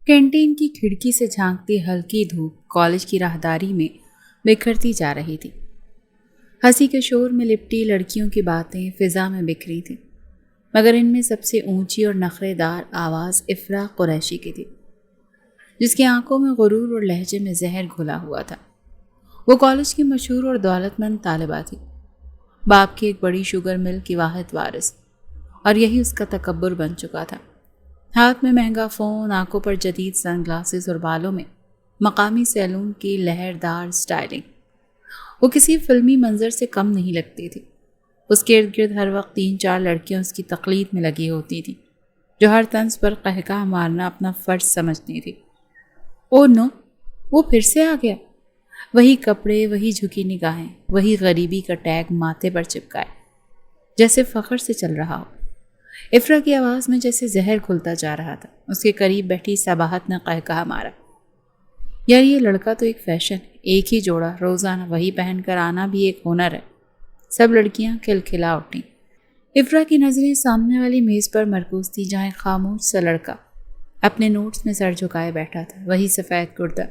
Canteen کی کھڑکی سے جھانکتی ہلکی دھوپ کالج کی راہداری میں بکھرتی جا رہی تھی۔ ہنسی کے شور میں لپٹی لڑکیوں کی باتیں فضا میں بکھری تھیں، مگر ان میں سب سے اونچی اور نخرے دار آواز افرا قریشی کی تھی، جس کی آنکھوں میں غرور اور لہجے میں زہر گھلا ہوا تھا۔ وہ کالج کی مشہور اور دولت مند طالبہ تھی، باپ کی ایک بڑی شوگر مل کی واحد وارث، اور یہی اس کا تکبر بن چکا تھا۔ ہاتھ میں مہنگا فون، آنکھوں پر جدید سن گلاسز اور بالوں میں مقامی سیلون کی لہردار سٹائلنگ۔ وہ کسی فلمی منظر سے کم نہیں لگتی تھی۔ اس کے ارد گرد ہر وقت 3-4 لڑکیاں اس کی تقلید میں لگی ہوتی تھیں، جو ہر طنز پر قہقہ مارنا اپنا فرض سمجھتی تھی۔ او نو، وہ پھر سے آ گیا۔ وہی کپڑے، وہی جھکی نگاہیں، وہی غریبی کا ٹیگ ماتھے پر چپکائے، جیسے فخر سے چل رہا ہو۔ افرا کی آواز میں جیسے زہر کھلتا جا رہا تھا۔ اس کے قریب بیٹھی سباہت نے قہقہ مارا، یار یہ لڑکا تو ایک فیشن ہے، ایک ہی جوڑا روزانہ وہی پہن کر آنا بھی ایک ہنر ہے۔ سب لڑکیاں کھلکھلا اٹھیں۔ افرا کی نظریں سامنے والی میز پر مرکوز تھی، جہاں ایک خاموش سا لڑکا اپنے نوٹس میں سر جھکائے بیٹھا تھا۔ وہی سفید کرتا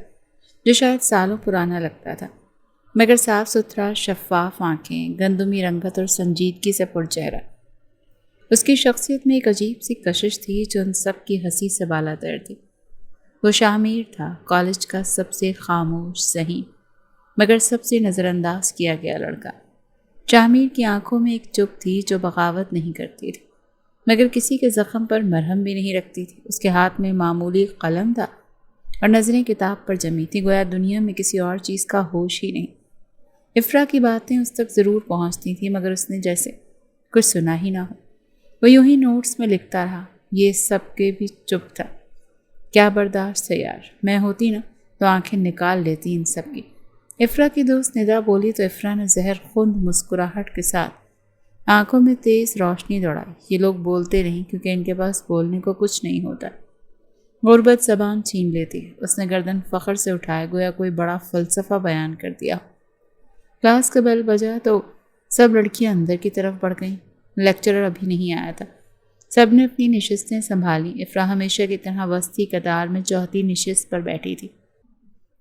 جو شاید سالوں پرانا لگتا تھا، مگر صاف ستھرا، شفاف آنکھیں، گندمی رنگت اور سنجیدگی سے پر چہرہ۔ اس کی شخصیت میں ایک عجیب سی کشش تھی جو ان سب کی ہنسی سے بالاتر تھی۔ وہ شاہ تھا، کالج کا سب سے خاموش، ذہین، مگر سب سے نظر انداز کیا گیا لڑکا۔ شاہ کی آنکھوں میں ایک چپ تھی جو بغاوت نہیں کرتی تھی، مگر کسی کے زخم پر مرہم بھی نہیں رکھتی تھی۔ اس کے ہاتھ میں معمولی قلم تھا اور نظریں کتاب پر جمی تھی، گویا دنیا میں کسی اور چیز کا ہوش ہی نہیں۔ افرا کی باتیں اس تک ضرور پہنچتی تھیں، مگر اس نے جیسے کچھ سنا ہی نہ ہو۔ وہ یوں ہی نوٹس میں لکھتا رہا۔ یہ سب کے بھی چپ تھا۔ کیا برداشت ہے یار، میں ہوتی نا تو آنکھیں نکال لیتی ان سب کی۔ افرا کی دوست ندا بولی تو افرا نے زہر خوند مسکراہٹ کے ساتھ آنکھوں میں تیز روشنی دوڑائی۔ یہ لوگ بولتے نہیں کیونکہ ان کے پاس بولنے کو کچھ نہیں ہوتا، غربت زبان چھین لیتی ہے۔ اس نے گردن فخر سے اٹھائے، گویا کوئی بڑا فلسفہ بیان کر دیا۔ کلاس کا بیل بجا تو سب لڑکیاں اندر کی طرف بڑھ گئیں۔ لیکچرر ابھی نہیں آیا تھا۔ سب نے اپنی نشستیں سنبھالیں۔ افرا ہمیشہ کی طرح وسطی قطار میں چوتھی نشست پر بیٹھی تھی۔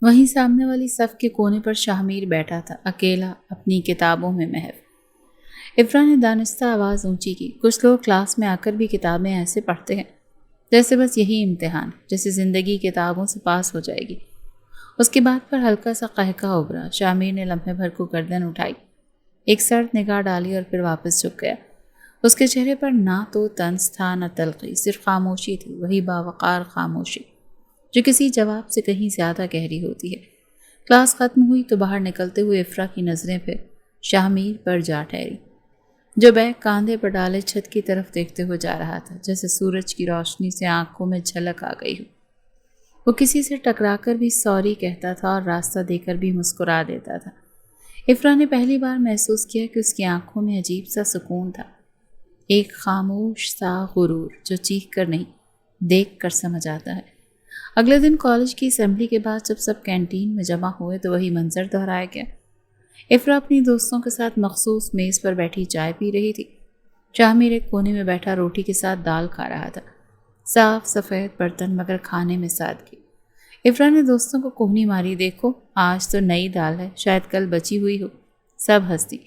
وہیں سامنے والی صف کے کونے پر شاہ بیٹھا تھا، اکیلا، اپنی کتابوں میں محو۔ افرا نے دانستہ آواز اونچی کی، کچھ لوگ کلاس میں آ کر بھی کتابیں ایسے پڑھتے ہیں جیسے بس یہی امتحان، جیسے زندگی کتابوں سے پاس ہو جائے گی۔ اس کی بات پر ہلکا سا قہقہ ابھرا۔ شاہ نے لمحے بھر کو گردن اٹھائی، ایک سرد نگاہ ڈالی اور پھر واپس جھک گیا۔ اس کے چہرے پر نہ تو طنز تھا نہ تلخی، صرف خاموشی تھی، وہی باوقار خاموشی جو کسی جواب سے کہیں زیادہ گہری ہوتی ہے۔ کلاس ختم ہوئی تو باہر نکلتے ہوئے افرا کی نظریں پھر شاہ پر جا ٹھہری، جو بیگ کاندھے پر ڈالے چھت کی طرف دیکھتے ہوئے جا رہا تھا، جیسے سورج کی روشنی سے آنکھوں میں جھلک آ گئی ہو۔ وہ کسی سے ٹکرا کر بھی سوری کہتا تھا اور راستہ دے کر بھی مسکرا دیتا تھا۔ افرا نے پہلی بار محسوس کیا کہ اس کی آنکھوں میں عجیب سا سکون تھا، ایک خاموش سا غرور جو چیخ کر نہیں، دیکھ کر سمجھ آتا ہے۔ اگلے دن کالج کی اسمبلی کے بعد جب سب کینٹین میں جمع ہوئے تو وہی منظر دہرایا گیا۔ افرا اپنی دوستوں کے ساتھ مخصوص میز پر بیٹھی چائے پی رہی تھی۔ شاہ ایک کونے میں بیٹھا روٹی کے ساتھ دال کھا رہا تھا، صاف سفید برتن مگر کھانے میں سادگی۔ افرا نے دوستوں کو کوہنی ماری، دیکھو آج تو نئی دال ہے، شاید کل بچی ہوئی ہو۔ سب ہنسی،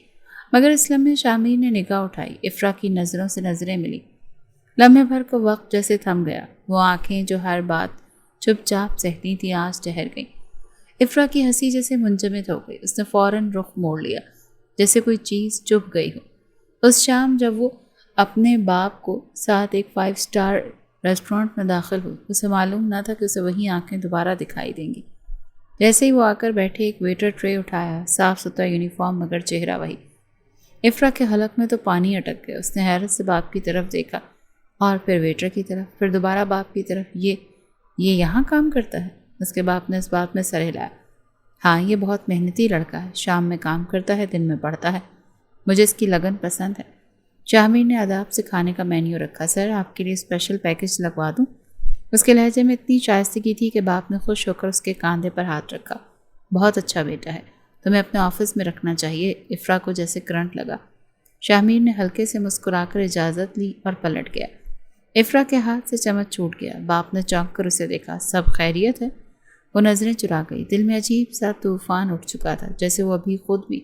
مگر اس لمحے شاہ نے نگاہ اٹھائی۔ افرا کی نظروں سے نظریں ملی۔ لمحے بھر کو وقت جیسے تھم گیا۔ وہ آنکھیں جو ہر بات چپ چاپ سہتی تھیں آج ٹھہر گئیں۔ افرا کی ہنسی جیسے منجمد ہو گئی۔ اس نے فوراً رخ موڑ لیا، جیسے کوئی چیز چپ گئی ہو۔ اس شام جب وہ اپنے باپ کو ساتھ ایک 5 اسٹار ریسٹورنٹ میں داخل ہوئی، اسے معلوم نہ تھا کہ اسے وہی آنکھیں دوبارہ دکھائی دیں گی۔ جیسے ہی وہ آ کر بیٹھے، ایک ویٹر ٹرے اٹھایا، صاف ستھرا یونیفارم مگر چہرہ وہی۔ افرا کے حلق میں تو پانی اٹک گیا۔ اس نے حیرت سے باپ کی طرف دیکھا اور پھر ویٹر کی طرف، پھر دوبارہ باپ کی طرف۔ یہ یہاں کام کرتا ہے؟ اس کے باپ نے اس بات میں سر ہلایا۔ ہاں، یہ بہت محنتی لڑکا ہے، شام میں کام کرتا ہے، دن میں پڑھتا ہے، مجھے اس کی لگن پسند ہے۔ شاہ نے اداب سے کھانے کا مینیو رکھا۔ سر، آپ کے لیے اسپیشل پیکج لگوا دوں؟ اس کے لہجے میں اتنی شائستگی تھی کہ باپ نے خوش ہو کر اس کے کاندھے پر ہاتھ رکھا۔ بہت اچھا بیٹا ہے، تمہیں اپنے آفس میں رکھنا چاہیے۔ افرا کو جیسے کرنٹ لگا۔ شاہ نے ہلکے سے مسکرا کر اجازت لی اور پلٹ گیا۔ افرا کے ہاتھ سے چمچ چھوٹ گیا۔ باپ نے چونک کر اسے دیکھا۔ سب خیریت ہے؟ وہ نظریں چرا گئی۔ دل میں عجیب سا طوفان اٹھ چکا تھا، جیسے وہ ابھی خود بھی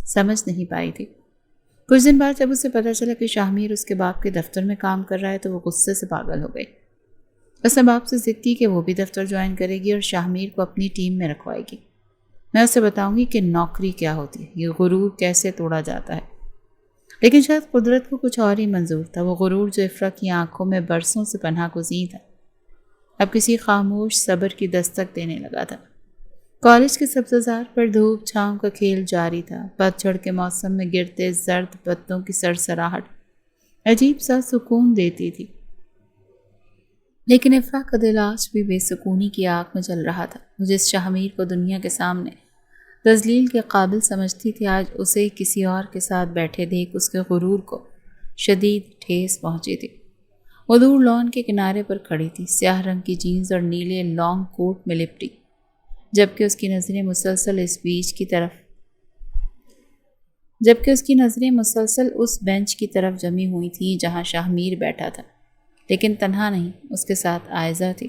سمجھ نہیں پائی تھی۔ کچھ دن بعد جب اسے پتہ چلا کہ شاہ میر اس کے باپ کے دفتر میں کام کر رہا ہے تو وہ غصے سے پاگل ہو گئی۔ اس نے باپ سے ضد کی کہ وہ بھی دفتر جوائن کرے گی اور شاہ میر کو اپنی ٹیم میں رکھوائے گی۔ میں اسے بتاؤں گی کہ نوکری کیا ہوتی ہے، یہ غرور کیسے توڑا جاتا ہے۔ لیکن شاید قدرت کو کچھ اور ہی منظور تھا۔ وہ غرور جو افرا کی آنکھوں میں برسوں سے پناہ گزین تھا، اب کسی خاموش صبر کی دستک دینے لگا تھا۔ کالج کے سبززار پر دھوپ چھاؤں کا کھیل جاری تھا۔ پتجھڑ کے موسم میں گرتے زرد پتوں کی سرسراہٹ عجیب سا سکون دیتی تھی، لیکن افرا کا دل آج بھی بے سکونی کی آگ میں جل رہا تھا۔ وہ جس شاہ میر کو دنیا کے سامنے تذلیل کے قابل سمجھتی تھی، آج اسے کسی اور کے ساتھ بیٹھے دیکھ اس کے غرور کو شدید ٹھیس پہنچی تھی۔ وہ دور لان کے کنارے پر کھڑی تھی، سیاہ رنگ کی جینز اور نیلے لانگ کوٹ میں لپٹی، جبکہ اس کی نظریں مسلسل اس بینچ کی طرف جمی ہوئی تھیں جہاں شاہ میر بیٹھا تھا۔ لیکن تنہا نہیں، اس کے ساتھ عائزہ تھی۔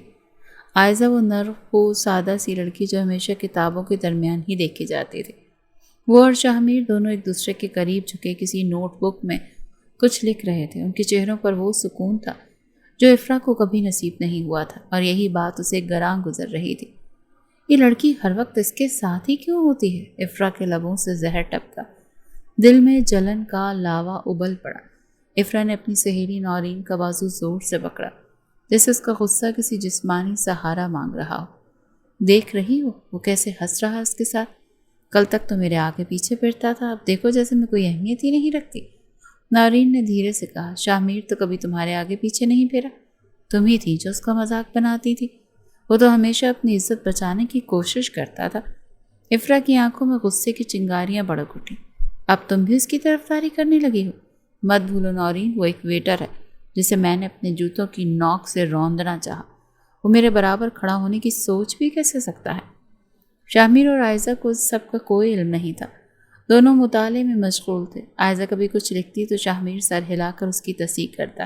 عائزہ وہ نرم و سادہ سی لڑکی جو ہمیشہ کتابوں کے درمیان ہی دیکھی جاتی تھی۔ وہ اور شاہ میر دونوں ایک دوسرے کے قریب جھکے کسی نوٹ بک میں کچھ لکھ رہے تھے۔ ان کے چہروں پر وہ سکون تھا جو افرا کو کبھی نصیب نہیں ہوا تھا، اور یہی بات اسے گراں گزر رہی تھی۔ یہ لڑکی ہر وقت اس کے ساتھ ہی کیوں ہوتی ہے؟ افرا کے لبوں سے زہر ٹپکا، دل میں جلن کا لاوا ابل پڑا۔ افرا نے اپنی سہیلی نورین کا بازو زور سے پکڑا، جیسے اس کا غصہ کسی جسمانی سہارا مانگ رہا ہو۔ دیکھ رہی ہو وہ کیسے ہنس رہا اس کے ساتھ؟ کل تک تو میرے آگے پیچھے پھرتا تھا، اب دیکھو جیسے میں کوئی اہمیت ہی نہیں رکھتی۔ نورین نے دھیرے سے کہا، شاہ میر تو کبھی تمہارے آگے پیچھے نہیں پھرا، تم ہی تھی جو اس کا مذاق بناتی تھی۔ وہ تو ہمیشہ اپنی عزت بچانے کی کوشش کرتا تھا۔ افرا کی آنکھوں میں غصے کی چنگاریاں بڑک اٹھیں۔ اب تم بھی اس کی طرفداری کرنے لگی ہو؟ مت بھولو نورین، وہ ایک ویٹر ہے جسے میں نے اپنے جوتوں کی نوک سے روندنا چاہا۔ وہ میرے برابر کھڑا ہونے کی سوچ بھی کیسے سکتا ہے؟ شاہ میر اور عائزہ کو اس سب کا کوئی علم نہیں تھا۔ دونوں مطالعے میں مشغول تھے۔ عائزہ کبھی کچھ لکھتی تو شاہ میر سر ہلا کر اس کی تصحیح کرتا۔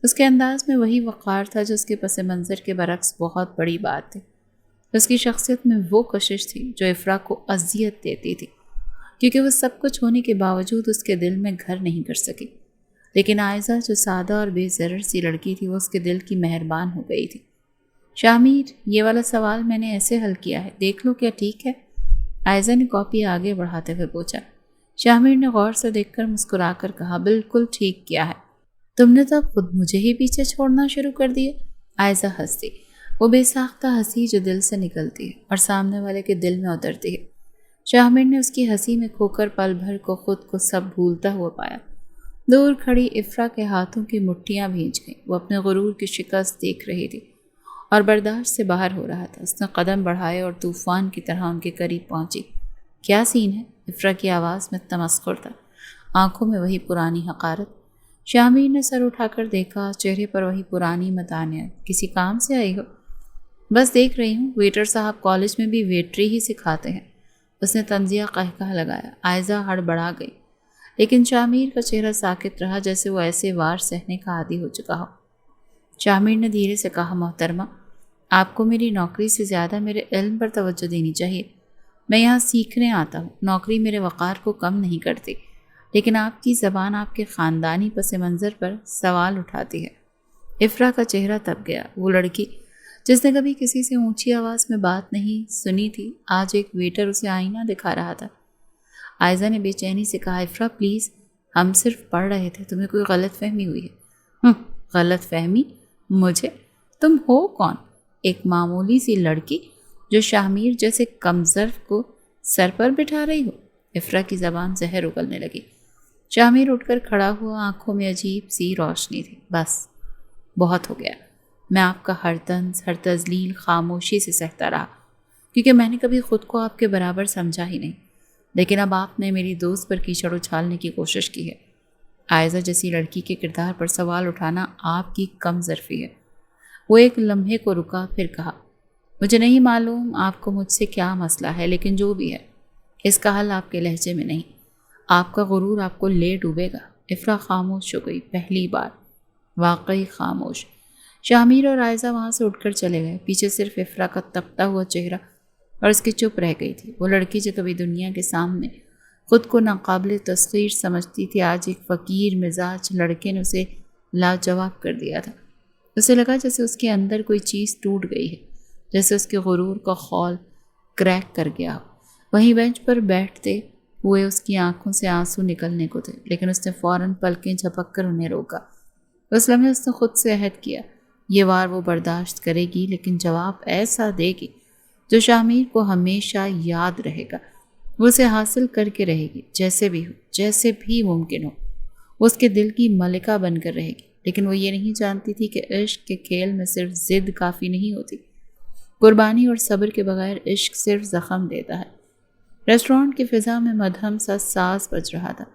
اس کے انداز میں وہی وقار تھا جو اس کے پس منظر کے برعکس بہت بڑی بات تھی۔ اس کی شخصیت میں وہ کشش تھی جو افرا کو اذیت دیتی تھی، کیونکہ وہ سب کچھ ہونے کے باوجود اس کے دل میں گھر نہیں کر سکی۔ لیکن عائزہ جو سادہ اور بے ضرر سی لڑکی تھی، وہ اس کے دل کی مہربان ہو گئی تھی۔ شاہ میر، یہ والا سوال میں نے ایسے حل کیا ہے، دیکھ لو کیا ٹھیک ہے؟ عائزہ نے کاپی آگے بڑھاتے ہوئے پوچھا۔ شاہ میر نے غور سے دیکھ کر مسکرا کر کہا، بالکل ٹھیک کیا ہے، تم نے تو اب خود مجھے ہی پیچھے چھوڑنا شروع کر دیا۔ عائزہ ہنسی، وہ بے ساختہ ہنسی جو دل سے نکلتی ہے اور سامنے والے کے دل میں اترتی ہے۔ شاہ میر نے اس کی ہنسی میں کھو کر پل بھر کو خود کو سب بھولتا ہوا پایا۔ دور کھڑی افرا کے ہاتھوں کی مٹھیاں بھیج گئیں۔ وہ اپنے غرور کی شکست دیکھ رہی تھی اور برداشت سے باہر ہو رہا تھا۔ اس نے قدم بڑھائے اور طوفان کی طرح ان کے قریب پہنچی۔ کیا سین ہے؟ افرا کی آواز میں تمسخر تھا، آنکھوں میں وہی پرانی حقارت۔ شاہ میر نے سر اٹھا کر دیکھا، چہرے پر وہی پرانی متانیت۔ کسی کام سے آئی ہو؟ بس دیکھ رہی ہوں، ویٹر صاحب کالج میں بھی ویٹری ہی سکھاتے ہیں۔ اس نے طنزیہ قہقہ لگایا۔ عائزہ ہڑبڑا گئی، لیکن شاہ میر کا چہرہ ساکت رہا جیسے وہ ایسے وار سہنے کا عادی ہو چکا ہو۔ شاہ میر نے دھیرے سے کہا، محترمہ، آپ کو میری نوکری سے زیادہ میرے علم پر توجہ دینی چاہیے۔ میں یہاں سیکھنے آتا ہوں، نوکری میرے وقار کو کم نہیں کرتی، لیکن آپ کی زبان آپ کے خاندانی پس منظر پر سوال اٹھاتی ہے۔ افرا کا چہرہ تپ گیا۔ وہ لڑکی جس نے کبھی کسی سے اونچی آواز میں بات نہیں سنی تھی، آج ایک ویٹر اسے آئینہ دکھا رہا تھا۔ عائزہ نے بے چینی سے کہا، افرا پلیز، ہم صرف پڑھ رہے تھے، تمہیں کوئی غلط فہمی ہوئی ہے؟ غلط فہمی؟ مجھے؟ تم ہو کون؟ ایک معمولی سی لڑکی جو شاہ میر جیسے کمظرف کو سر پر بٹھا رہی ہو؟ افرا کی زبان زہر اگلنے لگی۔ شاہ میر اٹھ کر کھڑا ہوا، آنکھوں میں عجیب سی روشنی تھی۔ بس بہت ہو گیا، میں آپ کا ہر طنز، ہر تذلیل خاموشی سے سہتا رہا، کیونکہ میں نے کبھی خود کو آپ کے برابر سمجھا ہی نہیں، لیکن اب آپ نے میری دوست پر کیچڑ اچھالنے کی کوشش کی ہے۔ عائزہ جیسی لڑکی کے کردار پر سوال اٹھانا آپ کی کم ظرفی ہے۔ وہ ایک لمحے کو رکا، پھر کہا، مجھے نہیں معلوم آپ کو مجھ سے کیا مسئلہ ہے، لیکن جو بھی ہے اس کا حل آپ کے لہجے میں نہیں، آپ کا غرور آپ کو لے ڈوبے گا۔ افرا خاموش ہو گئی۔ پہلی بار واقعی خاموش۔ شامیر اور عائزہ وہاں سے اٹھ کر چلے گئے۔ پیچھے صرف افرا کا تپتا ہوا چہرہ اور اس کی چپ رہ گئی تھی۔ وہ لڑکی جو کبھی دنیا کے سامنے خود کو ناقابل تسخیر سمجھتی تھی، آج ایک فقیر مزاج لڑکے نے اسے لاجواب کر دیا تھا۔ اسے لگا جیسے اس کے اندر کوئی چیز ٹوٹ گئی ہے، جیسے اس کے غرور کا خول کریک کر گیا ہو۔ وہیں بینچ پر بیٹھتے ہوئے اس کی آنکھوں سے آنسو نکلنے کو تھے، لیکن اس نے فوراً پلکیں جھپک کر انہیں روکا۔ اس لمحے اس نے خود سے عہد کیا، یہ وار وہ برداشت کرے گی، لیکن جواب ایسا دے گی جو شامیر کو ہمیشہ یاد رہے گا۔ وہ اسے حاصل کر کے رہے گی، جیسے بھی ہو، جیسے بھی ممکن ہو۔ وہ اس کے دل کی ملکہ بن کر رہے گی، لیکن وہ یہ نہیں جانتی تھی کہ عشق کے کھیل میں صرف ضد کافی نہیں ہوتی۔ قربانی اور صبر کے بغیر عشق صرف زخم دیتا ہے۔ ریسٹورانٹ کی فضا میں مدھم سا ساز بج رہا تھا،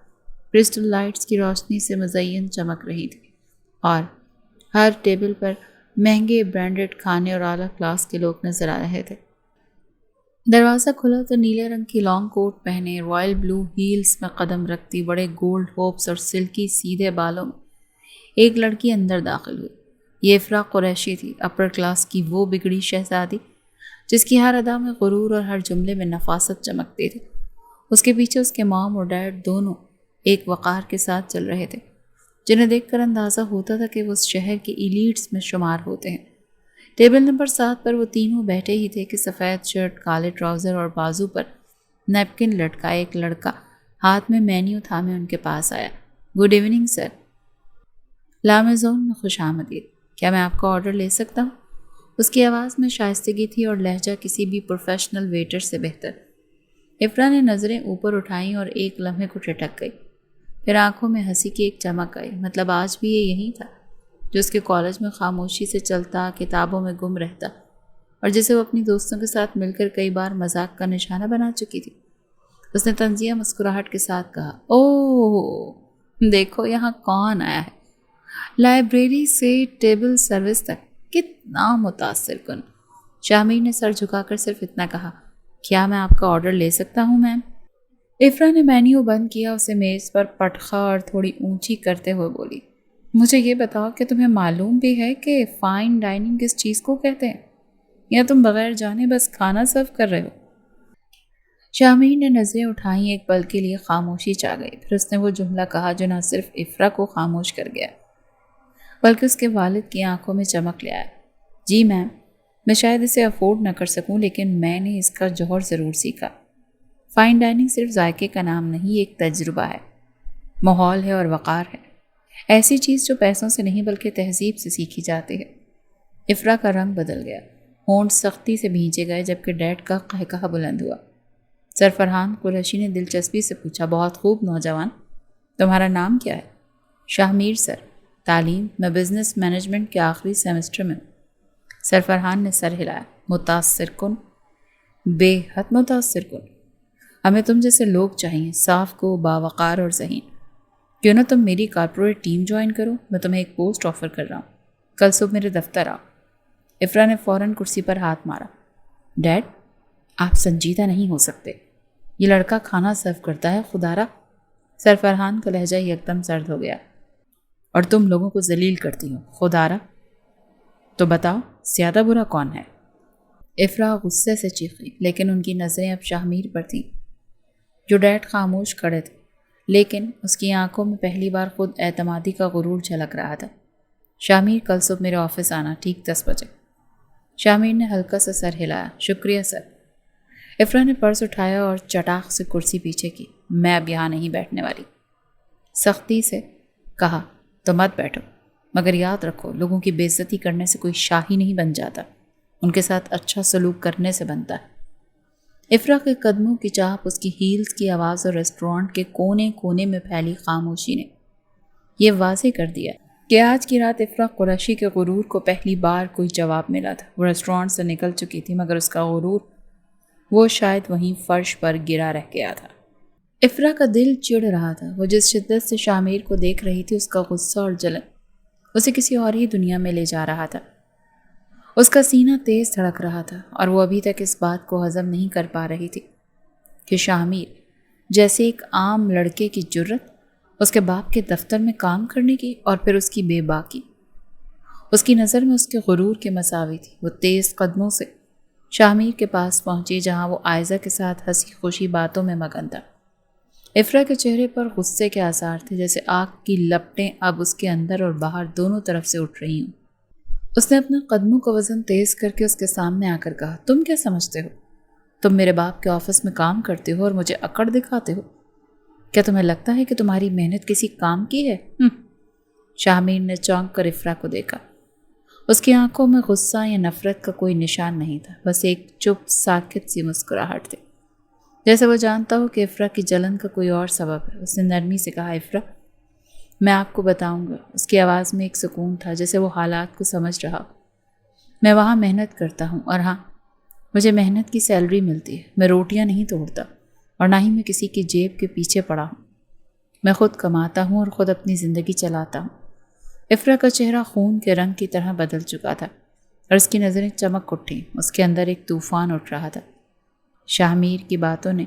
کرسٹل لائٹس کی روشنی سے مزین چمک رہی تھی، اور ہر ٹیبل پر مہنگے برانڈڈ کھانے اور اعلیٰ کلاس کے لوگ نظر آ رہے تھے۔ دروازہ کھلا تو نیلے رنگ کی لانگ کوٹ پہنے، رائل بلو ہیلز میں قدم رکھتی، بڑے گولڈ ہوپس اور سلکی سیدھے بالوں میں ایک لڑکی اندر داخل ہوئی۔ یہ افرا قریشی تھی، اپر کلاس کی وہ بگڑی شہزادی جس کی ہر ادا میں غرور اور ہر جملے میں نفاست چمکتی تھی۔ اس کے پیچھے اس کے مام اور ڈیڈ دونوں ایک وقار کے ساتھ چل رہے تھے، جنہیں دیکھ کر اندازہ ہوتا تھا کہ وہ اس شہر کے ایلیٹس میں شمار ہوتے ہیں۔ ٹیبل نمبر 7 پر وہ تینوں بیٹھے ہی تھے کہ سفید شرٹ، کالے ٹراؤزر اور بازو پر نیپکن لٹکائے ایک لڑکا ہاتھ میں مینیو تھامے ان کے پاس آیا۔ Good evening sir. لامزون میں خوش آمدید، کیا میں آپ کا آرڈر لے سکتا ہوں؟ اس کی آواز میں شائستگی تھی اور لہجہ کسی بھی پروفیشنل ویٹر سے بہتر۔ افرا نے نظریں اوپر اٹھائیں اور ایک لمحے کو ٹھٹک گئی، پھر آنکھوں میں ہنسی کی ایک چمک آئی۔ مطلب آج بھی یہ یہی تھا جو اس کے کالج میں خاموشی سے چلتا، کتابوں میں گم رہتا، اور جسے وہ اپنی دوستوں کے ساتھ مل کر کئی بار مذاق کا نشانہ بنا چکی تھی۔ اس نے طنزیہ مسکراہٹ کے ساتھ کہا، اوہ دیکھو یہاں کون آیا ہے، لائبریری سے ٹیبل سروس تک، کتنا متاثر کن۔ شامیر نے سر جھکا کر صرف اتنا کہا، کیا میں آپ کا آرڈر لے سکتا ہوں میم؟ افرا نے مینیو بند کیا، اسے میز پر پٹخا اور تھوڑی اونچی کرتے ہوئے بولی، مجھے یہ بتاؤ کہ تمہیں معلوم بھی ہے کہ فائن ڈائننگ کس چیز کو کہتے ہیں، یا تم بغیر جانے بس کھانا سرو کر رہے ہو؟ شامیر نے نظریں اٹھائیں، ایک پل کے لیے خاموشی چھا گئی، پھر اس نے وہ جملہ کہا جو نہ صرف افرا کو خاموش کر گیا بلکہ اس کے والد کی آنکھوں میں چمک لے آیا۔ جی میم، میں شاید اسے افورڈ نہ کر سکوں، لیکن میں نے اس کا جوہر ضرور سیکھا۔ فائن ڈائننگ صرف ذائقے کا نام نہیں، ایک تجربہ ہے، ماحول ہے اور وقار ہے، ایسی چیز جو پیسوں سے نہیں بلکہ تہذیب سے سیکھی جاتی ہے۔ افرا کا رنگ بدل گیا، ہونٹ سختی سے بھینچے گئے، جبکہ ڈیڈ کا قہقہہ بلند ہوا۔ سر فرحان قریشی نے دلچسپی سے پوچھا، بہت خوب نوجوان، تمہارا نام کیا ہے؟ شامیر سر، تعلیم، میں بزنس مینجمنٹ کے آخری سیمسٹر میں ہوں۔ سر فرحان نے سر ہلایا، متاثر کن، بے حد متاثر کن۔ ہمیں تم جیسے لوگ چاہیے، صاف کو، باوقار اور ذہین۔ کیوں نہ تم میری کارپوریٹ ٹیم جوائن کرو، میں تمہیں ایک پوسٹ آفر کر رہا ہوں، کل صبح میرے دفتر آؤ۔ افرا نے فوراً کرسی پر ہاتھ مارا، ڈیڈ آپ سنجیدہ نہیں ہو سکتے، یہ لڑکا کھانا سرو کرتا ہے، خدا را۔ سر فرحان کا لہجہ یکدم سرد ہو گیا، اور تم لوگوں کو ذلیل کرتی ہو، خدا را۔ تو بتاؤ زیادہ برا کون ہے؟ افرا غصے سے چیخی، لیکن ان کی نظریں اب شامیر پر تھیں جو ڈیڈ خاموش کھڑے تھے، لیکن اس کی آنکھوں میں پہلی بار خود اعتمادی کا غرور جھلک رہا تھا۔ شامیر، کل صبح میرے آفس آنا، ٹھیک 10 بجے۔ شامیر نے ہلکا سا سر ہلایا، شکریہ سر۔ افرا نے پرس اٹھایا اور چٹاخ سے کرسی پیچھے کی، میں اب یہاں نہیں بیٹھنے والی، سختی سے کہا۔ تو مت بیٹھو، مگر یاد رکھو لوگوں کی بے عزتی کرنے سے کوئی شاہی نہیں بن جاتا، ان کے ساتھ اچھا سلوک کرنے سے بنتا ہے۔ افرا کے قدموں کی چاپ، اس کی ہیلز کی آواز اور ریسٹورانٹ کے کونے کونے میں پھیلی خاموشی نے یہ واضح کر دیا کہ آج کی رات افرا قریشی کے غرور کو پہلی بار کوئی جواب ملا تھا۔ وہ ریسٹورانٹ سے نکل چکی تھی، مگر اس کا غرور وہ شاید وہیں فرش پر گرا رہ گیا تھا۔ افرا کا دل چڑ رہا تھا، وہ جس شدت سے شامیر کو دیکھ رہی تھی، اس کا غصہ اور جلن اسے کسی اور ہی دنیا میں لے جا رہا تھا۔ اس کا سینہ تیز دھڑک رہا تھا، اور وہ ابھی تک اس بات کو ہضم نہیں کر پا رہی تھی کہ شامیر جیسے ایک عام لڑکے کی جرت اس کے باپ کے دفتر میں کام کرنے کی، اور پھر اس کی بے باکی اس کی نظر میں اس کے غرور کے مساوی تھی۔ وہ تیز قدموں سے شاہ کے پاس پہنچی جہاں وہ عائزہ کے ساتھ ہنسی خوشی باتوں میں مگن تھا۔ افرا کے چہرے پر غصے کے آثار تھے، جیسے آگ کی لپٹیں اب اس کے اندر اور باہر دونوں طرف سے اٹھ رہی ہوں۔ اس نے اپنے قدموں کا وزن تیز کر کے اس کے سامنے آ کر کہا، تم کیا سمجھتے ہو؟ تم میرے باپ کے آفس میں کام کرتے ہو اور مجھے اکڑ دکھاتے ہو؟ کیا تمہیں لگتا ہے کہ تمہاری محنت کسی کام کی ہے؟ شاہ نے چونک کر افرا کو دیکھا۔ اس کی آنکھوں میں غصہ یا نفرت کا کوئی نشان نہیں تھا، بس ایک چپ ساکت سی مسکراہٹ تھی، جیسے وہ جانتا ہو کہ افرا کی جلن کا کوئی اور سبب ہے۔ اس نے نرمی سے کہا، افرا میں آپ کو بتاؤں گا۔ اس کی آواز میں ایک سکون تھا، جیسے وہ حالات کو سمجھ رہا۔ میں وہاں محنت کرتا ہوں، اور ہاں، مجھے محنت کی سیلری ملتی ہے۔ میں روٹیاں نہیں توڑتا، اور نہ ہی میں کسی کی جیب کے پیچھے پڑا ہوں۔ میں خود کماتا ہوں اور خود اپنی زندگی چلاتا ہوں۔ افرا کا چہرہ خون کے رنگ کی طرح بدل چکا تھا، اور اس کی نظریں چمک اٹھیں۔ اس کے اندر ایک طوفان اٹھ رہا تھا۔ شاہ کی باتوں نے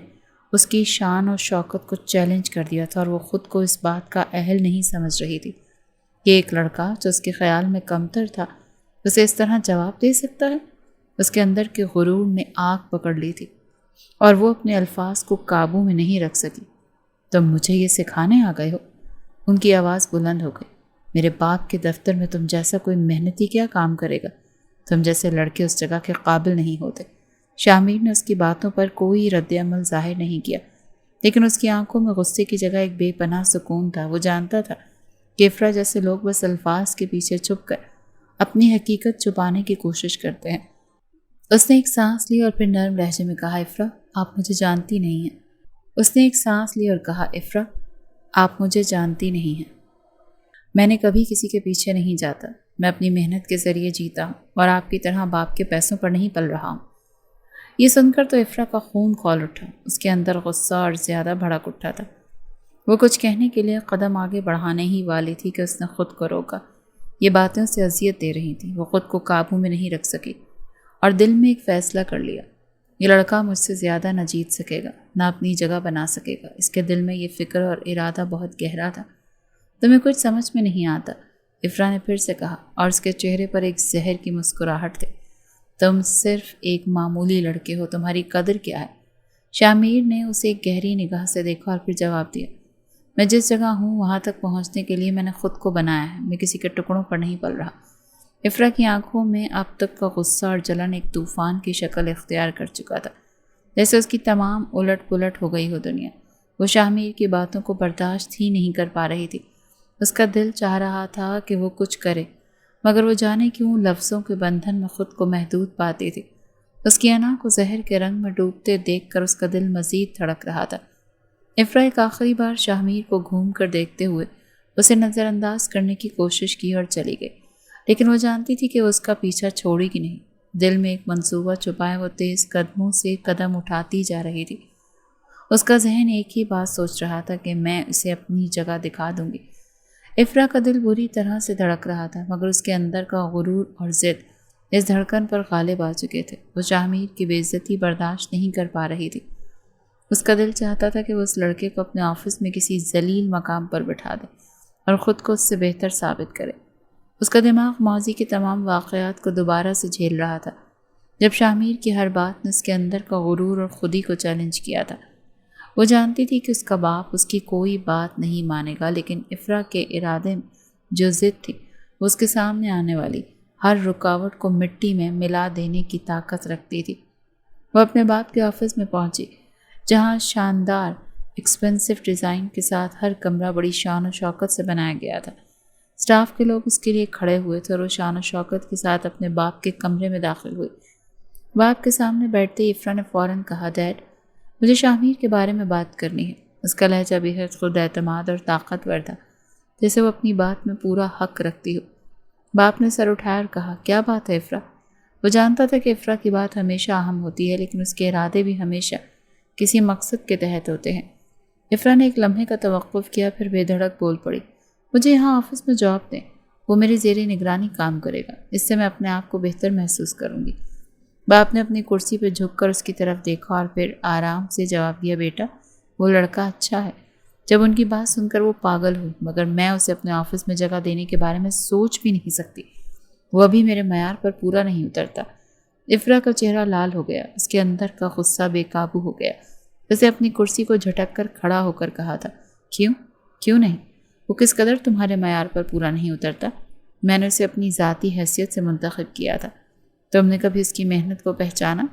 اس کی شان اور شوکت کو چیلنج کر دیا تھا، اور وہ خود کو اس بات کا اہل نہیں سمجھ رہی تھی کہ ایک لڑکا جو اس کے خیال میں کمتر تھا اسے اس طرح جواب دے سکتا ہے۔ اس کے اندر کے غرور نے آگ پکڑ لی تھی، اور وہ اپنے الفاظ کو قابو میں نہیں رکھ سکی۔ تم مجھے یہ سکھانے آ گئے ہو؟ ان کی آواز بلند ہو گئی۔ میرے باپ کے دفتر میں تم جیسا کوئی محنتی کیا کام کرے گا؟ تم جیسے لڑکے اس جگہ کے قابل نہیں ہوتے۔ شاہ نے اس کی باتوں پر کوئی رد عمل ظاہر نہیں کیا، لیکن اس کی آنکھوں میں غصے کی جگہ ایک بے پناہ سکون تھا۔ وہ جانتا تھا کہ افرا جیسے لوگ بس الفاظ کے پیچھے چھپ کر اپنی حقیقت چھپانے کی کوشش کرتے ہیں۔ اس نے ایک سانس لی اور پھر نرم لہجے میں کہا، افرا آپ مجھے جانتی نہیں ہیں۔ اس نے ایک سانس لی اور کہا، افرا آپ مجھے جانتی نہیں ہیں۔ میں نے کبھی کسی کے پیچھے نہیں جاتا۔ میں اپنی محنت کے ذریعے جیتا ہوں، اور آپ کی طرح باپ کے پیسوں پر نہیں پل رہا ہوں۔ یہ سن کر تو افرا کا خون کھول اٹھا۔ اس کے اندر غصہ اور زیادہ بھڑک اٹھا تھا۔ وہ کچھ کہنے کے لیے قدم آگے بڑھانے ہی والی تھی کہ اس نے خود کو روکا۔ یہ باتیں اسے اذیت دے رہی تھیں۔ وہ خود کو قابو میں نہیں رکھ سکی، اور دل میں ایک فیصلہ کر لیا، یہ لڑکا مجھ سے زیادہ نہ جیت سکے گا، نہ اپنی جگہ بنا سکے گا۔ اس کے دل میں یہ فکر اور ارادہ بہت گہرا تھا۔ تمہیں کچھ سمجھ میں نہیں آتا، افرا نے پھر سے کہا، اور اس کے چہرے پر ایک زہر کی مسکراہٹ تھی۔ تم صرف ایک معمولی لڑکے ہو، تمہاری قدر کیا ہے؟ شاہ نے اسے ایک گہری نگاہ سے دیکھا اور پھر جواب دیا، میں جس جگہ ہوں وہاں تک پہنچنے کے لیے میں نے خود کو بنایا ہے، میں کسی کے ٹکڑوں پر نہیں پل رہا۔ افرا کی آنکھوں میں اب تک کا غصہ اور جلن ایک طوفان کی شکل اختیار کر چکا تھا، جیسے اس کی تمام الٹ پلٹ ہو گئی ہو دنیا۔ وہ شاہ کی باتوں کو برداشت ہی نہیں کر پا رہی تھی۔ اس کا دل چاہ رہا تھا کہ وہ کچھ کرے، مگر وہ جانے کیوں لفظوں کے بندھن میں خود کو محدود پاتی تھی۔ اس کی انا کو زہر کے رنگ میں ڈوبتے دیکھ کر اس کا دل مزید دھڑک رہا تھا۔ افرا ایک آخری بار شاہ کو گھوم کر دیکھتے ہوئے اسے نظر انداز کرنے کی کوشش کی اور چلی گئی، لیکن وہ جانتی تھی کہ اس کا پیچھا چھوڑے گی نہیں۔ دل میں ایک منصوبہ چھپائے وہ تیز قدموں سے قدم اٹھاتی جا رہی تھی۔ اس کا ذہن ایک ہی بات سوچ رہا تھا کہ میں اسے اپنی جگہ دکھا دوں گی۔ افرا کا دل بری طرح سے دھڑک رہا تھا، مگر اس کے اندر کا غرور اور ضد اس دھڑکن پر غالب آ چکے تھے۔ وہ شاہ کی بے عزتی برداشت نہیں کر پا رہی تھی۔ اس کا دل چاہتا تھا کہ وہ اس لڑکے کو اپنے آفس میں کسی ذلیل مقام پر بٹھا دے اور خود کو اس سے بہتر ثابت کرے۔ اس کا دماغ ماضی کے تمام واقعات کو دوبارہ سے جھیل رہا تھا، جب شاہ کی ہر بات نے اس کے اندر کا غرور اور خودی کو چیلنج کیا تھا۔ وہ جانتی تھی کہ اس کا باپ اس کی کوئی بات نہیں مانے گا، لیکن افرا کے ارادے میں جو ضد تھی وہ اس کے سامنے آنے والی ہر رکاوٹ کو مٹی میں ملا دینے کی طاقت رکھتی تھی۔ وہ اپنے باپ کے آفس میں پہنچی، جہاں شاندار ایکسپینسو ڈیزائن کے ساتھ ہر کمرہ بڑی شان و شوکت سے بنایا گیا تھا۔ اسٹاف کے لوگ اس کے لیے کھڑے ہوئے تھے اور وہ شان و شوکت کے ساتھ اپنے باپ کے کمرے میں داخل ہوئی۔ باپ کے سامنے بیٹھتے ہی افرا نے فوراً کہا، ڈیڈ مجھے شاہ کے بارے میں بات کرنی ہے۔ اس کا لہجہ بےحد خود اعتماد اور طاقتور تھا، جیسے وہ اپنی بات میں پورا حق رکھتی ہو۔ باپ نے سر اٹھایا اور کہا، کیا بات ہے افرا؟ وہ جانتا تھا کہ افرا کی بات ہمیشہ اہم ہوتی ہے، لیکن اس کے ارادے بھی ہمیشہ کسی مقصد کے تحت ہوتے ہیں۔ افرا نے ایک لمحے کا توقف کیا، پھر بے دھڑک بول پڑی، مجھے یہاں آفس میں جاب دیں، وہ میری زیر نگرانی کام کرے گا، اس سے میں اپنے آپ کو بہتر محسوس کروں گی۔ باپ نے اپنی کرسی پہ جھک کر اس کی طرف دیکھا اور پھر آرام سے جواب دیا، بیٹا وہ لڑکا اچھا ہے۔ جب ان کی بات سن کر وہ پاگل ہوئی، مگر میں اسے اپنے آفس میں جگہ دینے کے بارے میں سوچ بھی نہیں سکتی۔ وہ ابھی میرے معیار پر پورا نہیں اترتا۔ افرا کا چہرہ لال ہو گیا، اس کے اندر کا غصہ بے قابو ہو گیا۔ اسے اپنی کرسی کو جھٹک کر کھڑا ہو کر کہا تھا، کیوں نہیں؟ وہ کس قدر تمہارے معیار پر پورا نہیں اترتا؟ میں نے اسے اپنی ذاتی حیثیت سے منتخب کیا تھا، تم نے کبھی اس کی محنت کو پہچانا؟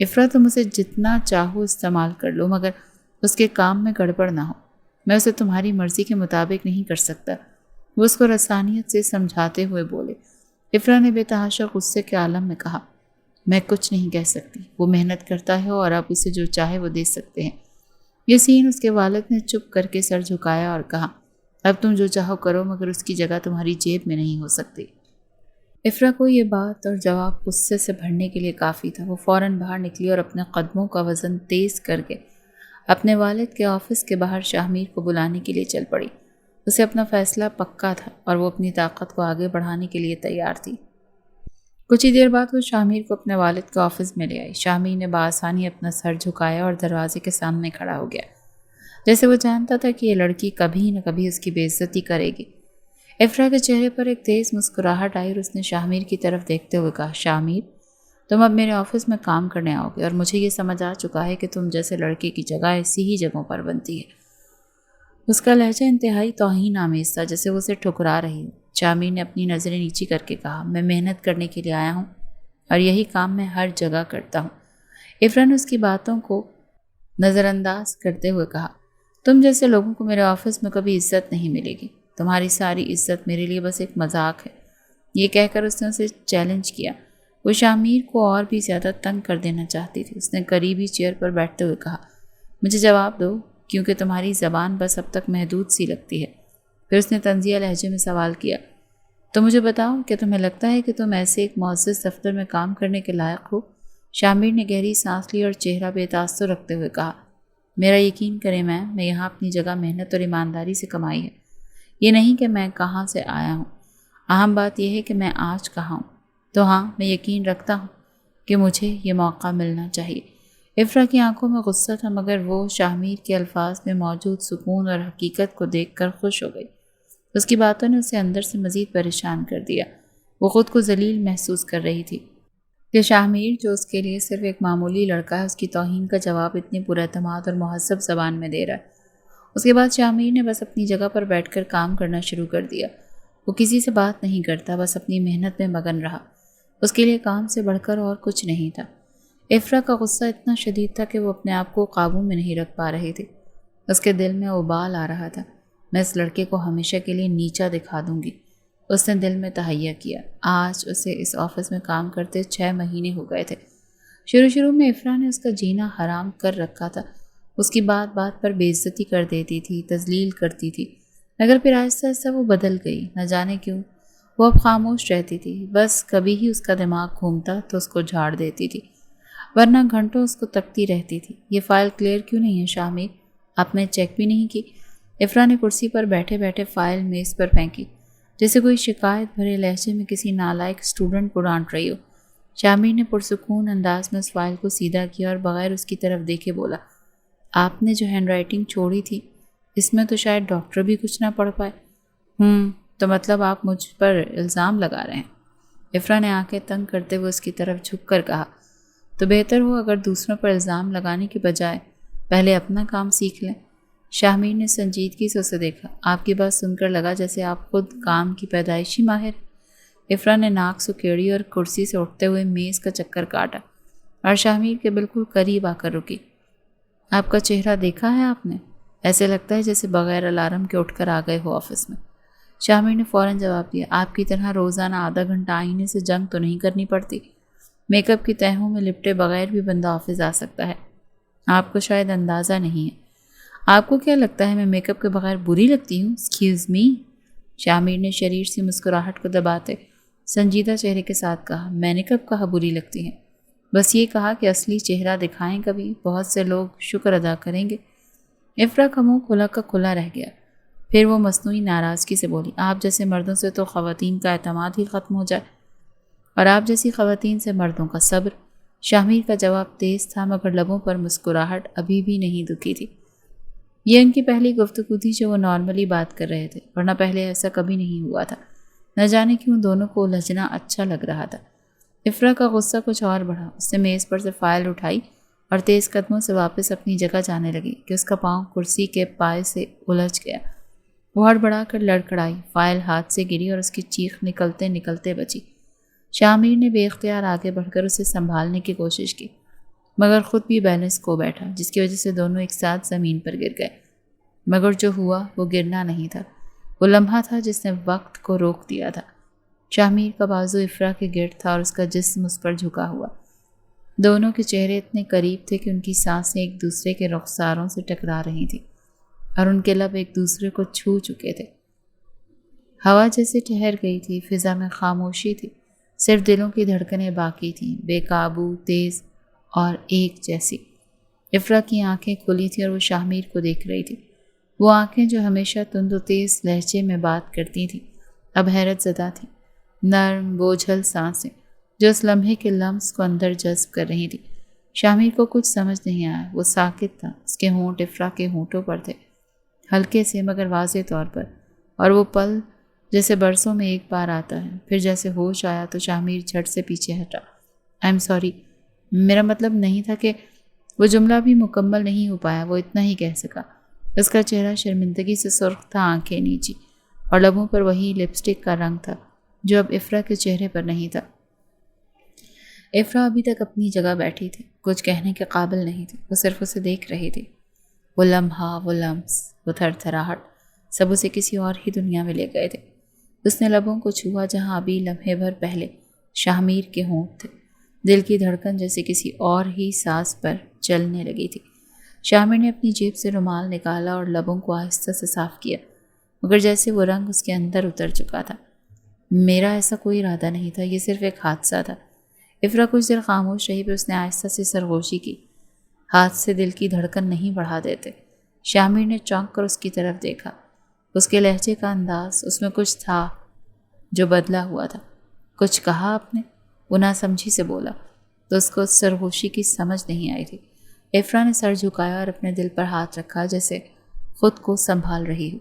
افرا تم اسے جتنا چاہو استعمال کر لو، مگر اس کے کام میں گڑبڑ نہ ہو۔ میں اسے تمہاری مرضی کے مطابق نہیں کر سکتا۔ وہ اس کو رسانیت سے سمجھاتے ہوئے بولے۔ افرا نے بے تحاشا غصے کے عالم میں کہا، میں کچھ نہیں کہہ سکتی، وہ محنت کرتا ہے اور آپ اسے جو چاہے وہ دے سکتے ہیں۔ یہ سین اس کے والد نے چپ کر کے سر جھکایا اور کہا، اب تم جو چاہو کرو، مگر اس کی جگہ تمہاری جیب میں نہیں ہو سکتی۔ افرا کو یہ بات اور جواب غصے سے بھرنے کے لیے کافی تھا۔ وہ فوراً باہر نکلی اور اپنے قدموں کا وزن تیز کر کے اپنے والد کے آفس کے باہر شاہ میر کو بلانے کے لیے چل پڑی۔ اسے اپنا فیصلہ پکا تھا اور وہ اپنی طاقت کو آگے بڑھانے کے لیے تیار تھی۔ کچھ ہی دیر بعد وہ شاہ میر کو اپنے والد کے آفس میں لے آئی۔ شاہ میر نے بآسانی اپنا سر جھکایا اور دروازے کے سامنے کھڑا ہو گیا، جیسے وہ جانتا تھا کہ یہ لڑکی کبھی نہ کبھی اس کی بے عزتی کرے گی۔ افرا کے چہرے پر ایک تیز مسکراہٹ آئی اور اس نے شاہ میر کی طرف دیکھتے ہوئے کہا، شاہ میر، تم اب میرے آفس میں کام کرنے آؤ گے اور مجھے یہ سمجھ آ چکا ہے کہ تم جیسے لڑکے کی جگہ ایسی ہی جگہوں پر بنتی ہے۔ اس کا لہجہ انتہائی توہین آمیز تھا، جیسے وہ اسے ٹھکرا رہی ہو۔ شاہ میر نے اپنی نظریں نیچی کر کے کہا، میں محنت کرنے کے لیے آیا ہوں اور یہی کام میں ہر جگہ کرتا ہوں۔ افرا نے اس کی باتوں کو نظر انداز کرتے ہوئے کہا، تم جیسے لوگوں کو میرے آفس میں کبھی عزت نہیں ملے گی، تمہاری ساری عزت میرے لیے بس ایک مذاق ہے۔ یہ کہہ کر اس نے اسے چیلنج کیا۔ وہ شاہ میر کو اور بھی زیادہ تنگ کر دینا چاہتی تھی۔ اس نے قریبی چیئر پر بیٹھتے ہوئے کہا، مجھے جواب دو، کیونکہ تمہاری زبان بس اب تک محدود سی لگتی ہے۔ پھر اس نے طنزیہ لہجے میں سوال کیا، تو مجھے بتاؤ، کیا تمہیں لگتا ہے کہ تم ایسے ایک معزز دفتر میں کام کرنے کے لائق ہو؟ شاہ میر نے گہری سانس لی اور چہرہ بے تاثر رکھتے ہوئے کہا، میرا یقین کریں میم، میں یہاں اپنی جگہ محنت اور ایمانداری سے کمائی ہے۔ یہ نہیں کہ میں کہاں سے آیا ہوں، اہم بات یہ ہے کہ میں آج کہاں ہوں۔ تو ہاں، میں یقین رکھتا ہوں کہ مجھے یہ موقع ملنا چاہیے۔ افرا کی آنکھوں میں غصہ تھا، مگر وہ شاہ میر کے الفاظ میں موجود سکون اور حقیقت کو دیکھ کر خوش ہو گئی۔ اس کی باتوں نے اسے اندر سے مزید پریشان کر دیا۔ وہ خود کو ذلیل محسوس کر رہی تھی کہ شاہ میر، جو اس کے لیے صرف ایک معمولی لڑکا ہے، اس کی توہین کا جواب اتنی پر اعتماد اور مہذب زبان میں دے رہا ہے۔ اس کے بعد شاہ میر نے بس اپنی جگہ پر بیٹھ کر کام کرنا شروع کر دیا۔ وہ کسی سے بات نہیں کرتا، بس اپنی محنت میں مگن رہا۔ اس کے لیے کام سے بڑھ کر اور کچھ نہیں تھا۔ افرا کا غصہ اتنا شدید تھا کہ وہ اپنے آپ کو قابو میں نہیں رکھ پا رہی تھی۔ اس کے دل میں ابال آ رہا تھا، میں اس لڑکے کو ہمیشہ کے لیے نیچا دکھا دوں گی۔ اس نے دل میں تہیہ کیا۔ آج اسے اس آفس میں کام کرتے 6 مہینے ہو گئے تھے۔ شروع میں افرا نے اس کا جینا حرام کر رکھا تھا۔ اس کی بات بات پر بے عزتی کر دیتی تھی، تذلیل کرتی تھی، مگر پھر آہستہ آہستہ وہ بدل گئی۔ نہ جانے کیوں وہ اب خاموش رہتی تھی۔ بس کبھی ہی اس کا دماغ گھومتا تو اس کو جھاڑ دیتی تھی، ورنہ گھنٹوں اس کو تکتی رہتی تھی۔ یہ فائل کلیئر کیوں نہیں ہے شاہ میر؟ آپ نے چیک بھی نہیں کی؟ افرا نے کرسی پر بیٹھے بیٹھے فائل میز پر پھینکی، جیسے کوئی شکایت بھرے لہجے میں کسی نالائق اسٹوڈنٹ کو ڈانٹ رہی ہو۔ شاہ میر نے پرسکون انداز میں اس فائل کو سیدھا کیا اور بغیر اس کی طرف دیکھے بولا، آپ نے جو ہینڈ رائٹنگ چھوڑی تھی، اس میں تو شاید ڈاکٹر بھی کچھ نہ پڑھ پائے۔ تو مطلب آپ مجھ پر الزام لگا رہے ہیں؟ افرا نے آنکھیں تنگ کرتے ہوئے اس کی طرف جھک کر کہا، تو بہتر ہو اگر دوسروں پر الزام لگانے کے بجائے پہلے اپنا کام سیکھ لیں۔ شاہ میر نے سنجیدگی سے اسے دیکھا۔ آپ کی بات سن کر لگا جیسے آپ خود کام کی پیدائشی ماہر۔ افرا نے ناک سکیڑی اور کرسی سے اٹھتے ہوئے میز کا چکر کاٹا اور شاہ میر کے بالکل قریب آ کر رکی۔ آپ کا چہرہ دیکھا ہے آپ نے؟ ایسے لگتا ہے جیسے بغیر الارم کے اٹھ کر آ گئے ہو آفس میں۔ شاہ میر نے فوراً جواب دیا، آپ کی طرح روزانہ آدھا گھنٹہ آئینے سے جنگ تو نہیں کرنی پڑتی۔ میک اپ کی تہوں میں لپٹے بغیر بھی بندہ آفس آ سکتا ہے۔ آپ کو شاید اندازہ نہیں ہے۔ آپ کو کیا لگتا ہے میں میک اپ کے بغیر بری لگتی ہوں؟ Excuse me? شاہ میر نے شریر سی مسکراہٹ کو دباتے سنجیدہ چہرے کے ساتھ کہا، میں نے کب کہا بری لگتی ہیں؟ بس یہ کہا کہ اصلی چہرہ دکھائیں کبھی، بہت سے لوگ شکر ادا کریں گے۔ افرا کا منہ کھلا کا کھلا رہ گیا۔ پھر وہ مصنوعی ناراضگی سے بولی، آپ جیسے مردوں سے تو خواتین کا اعتماد ہی ختم ہو جائے، اور آپ جیسی خواتین سے مردوں کا صبر۔ شاہ میر کا جواب تیز تھا، مگر لبوں پر مسکراہٹ ابھی بھی نہیں دکھی تھی۔ یہ ان کی پہلی گفتگو تھی جو وہ نارملی بات کر رہے تھے، ورنہ پہلے ایسا کبھی نہیں ہوا تھا۔ نہ جانے کیوں دونوں کو الجھنا اچھا لگ رہا تھا۔ افرا کا غصہ کچھ اور بڑھا۔ اس نے میز پر سے فائل اٹھائی اور تیز قدموں سے واپس اپنی جگہ جانے لگی کہ اس کا پاؤں کرسی کے پائے سے الجھ گیا۔ وہ ہڑبڑا کر لڑکھڑائی، فائل ہاتھ سے گری اور اس کی چیخ نکلتے نکلتے بچی۔ شامیر نے بے اختیار آگے بڑھ کر اسے سنبھالنے کی کوشش کی، مگر خود بھی بیلنس کھو بیٹھا، جس کی وجہ سے دونوں ایک ساتھ زمین پر گر گئے۔ مگر جو ہوا وہ گرنا نہیں تھا، وہ لمحہ تھا جس نے وقت کو روک دیا تھا۔ شامیر کا بازو افرا کے گرد تھا اور اس کا جسم اس پر جھکا ہوا۔ دونوں کے چہرے اتنے قریب تھے کہ ان کی سانسیں ایک دوسرے کے رخساروں سے ٹکرا رہی تھیں اور ان کے لب ایک دوسرے کو چھو چکے تھے۔ ہوا جیسے ٹھہر گئی تھی، فضا میں خاموشی تھی، صرف دلوں کی دھڑکنیں باقی تھیں، بے قابو، تیز اور ایک جیسی۔ افرا کی آنکھیں کھلی تھیں اور وہ شامیر کو دیکھ رہی تھی۔ وہ آنکھیں جو ہمیشہ تند و تیز لہجے میں بات کرتی تھیں اب حیرت زدہ تھیں، نرم بوجھل سانسیں جو اس لمحے کے لمس کو اندر جذب کر رہی تھی۔ شامیر کو کچھ سمجھ نہیں آیا، وہ ساکت تھا۔ اس کے ہونٹ افرا کے ہونٹوں پر تھے، ہلکے سے مگر واضح طور پر، اور وہ پل جیسے برسوں میں ایک بار آتا ہے۔ پھر جیسے ہوش آیا تو شامیر جھٹ سے پیچھے ہٹا۔ آئی ایم سوری، میرا مطلب نہیں تھا کہ… وہ جملہ بھی مکمل نہیں ہو پایا، وہ اتنا ہی کہہ سکا۔ اس کا چہرہ شرمندگی سے سرخ تھا، آنکھیں نیچی، اور لبوں پر وہی لپسٹک کا رنگ تھا جو اب افرا کے چہرے پر نہیں تھا۔ افرا ابھی تک اپنی جگہ بیٹھی تھی، کچھ کہنے کے قابل نہیں تھی، وہ صرف اسے دیکھ رہی تھی۔ وہ لمحہ، وہ لمس، وہ تھر تھراہٹ، سب اسے کسی اور ہی دنیا میں لے گئے تھے۔ اس نے لبوں کو چھوا جہاں ابھی لمحے بھر پہلے شامیر کے ہونٹ تھے۔ دل کی دھڑکن جیسے کسی اور ہی سانس پر چلنے لگی تھی۔ شامیر نے اپنی جیب سے رومال نکالا اور لبوں کو آہستہ سے صاف کیا، مگر جیسے وہ رنگ اس کے اندر اتر چکا تھا۔ میرا ایسا کوئی ارادہ نہیں تھا، یہ صرف ایک حادثہ تھا۔ افرا کچھ دیر خاموش رہی، پھر اس نے آہستہ سے سرگوشی کی۔ ہاتھ سے دل کی دھڑکن نہیں بڑھا دیتے۔ شامیر نے چونک کر اس کی طرف دیکھا۔ اس کے لہجے کا انداز، اس میں کچھ تھا جو بدلا ہوا تھا۔ کچھ کہا آپ نے؟ وہ ناسمجھی سے بولا تو اس کو اس سرگوشی کی سمجھ نہیں آئی تھی۔ افرا نے سر جھکایا اور اپنے دل پر ہاتھ رکھا جیسے خود کو سنبھال رہی ہوں۔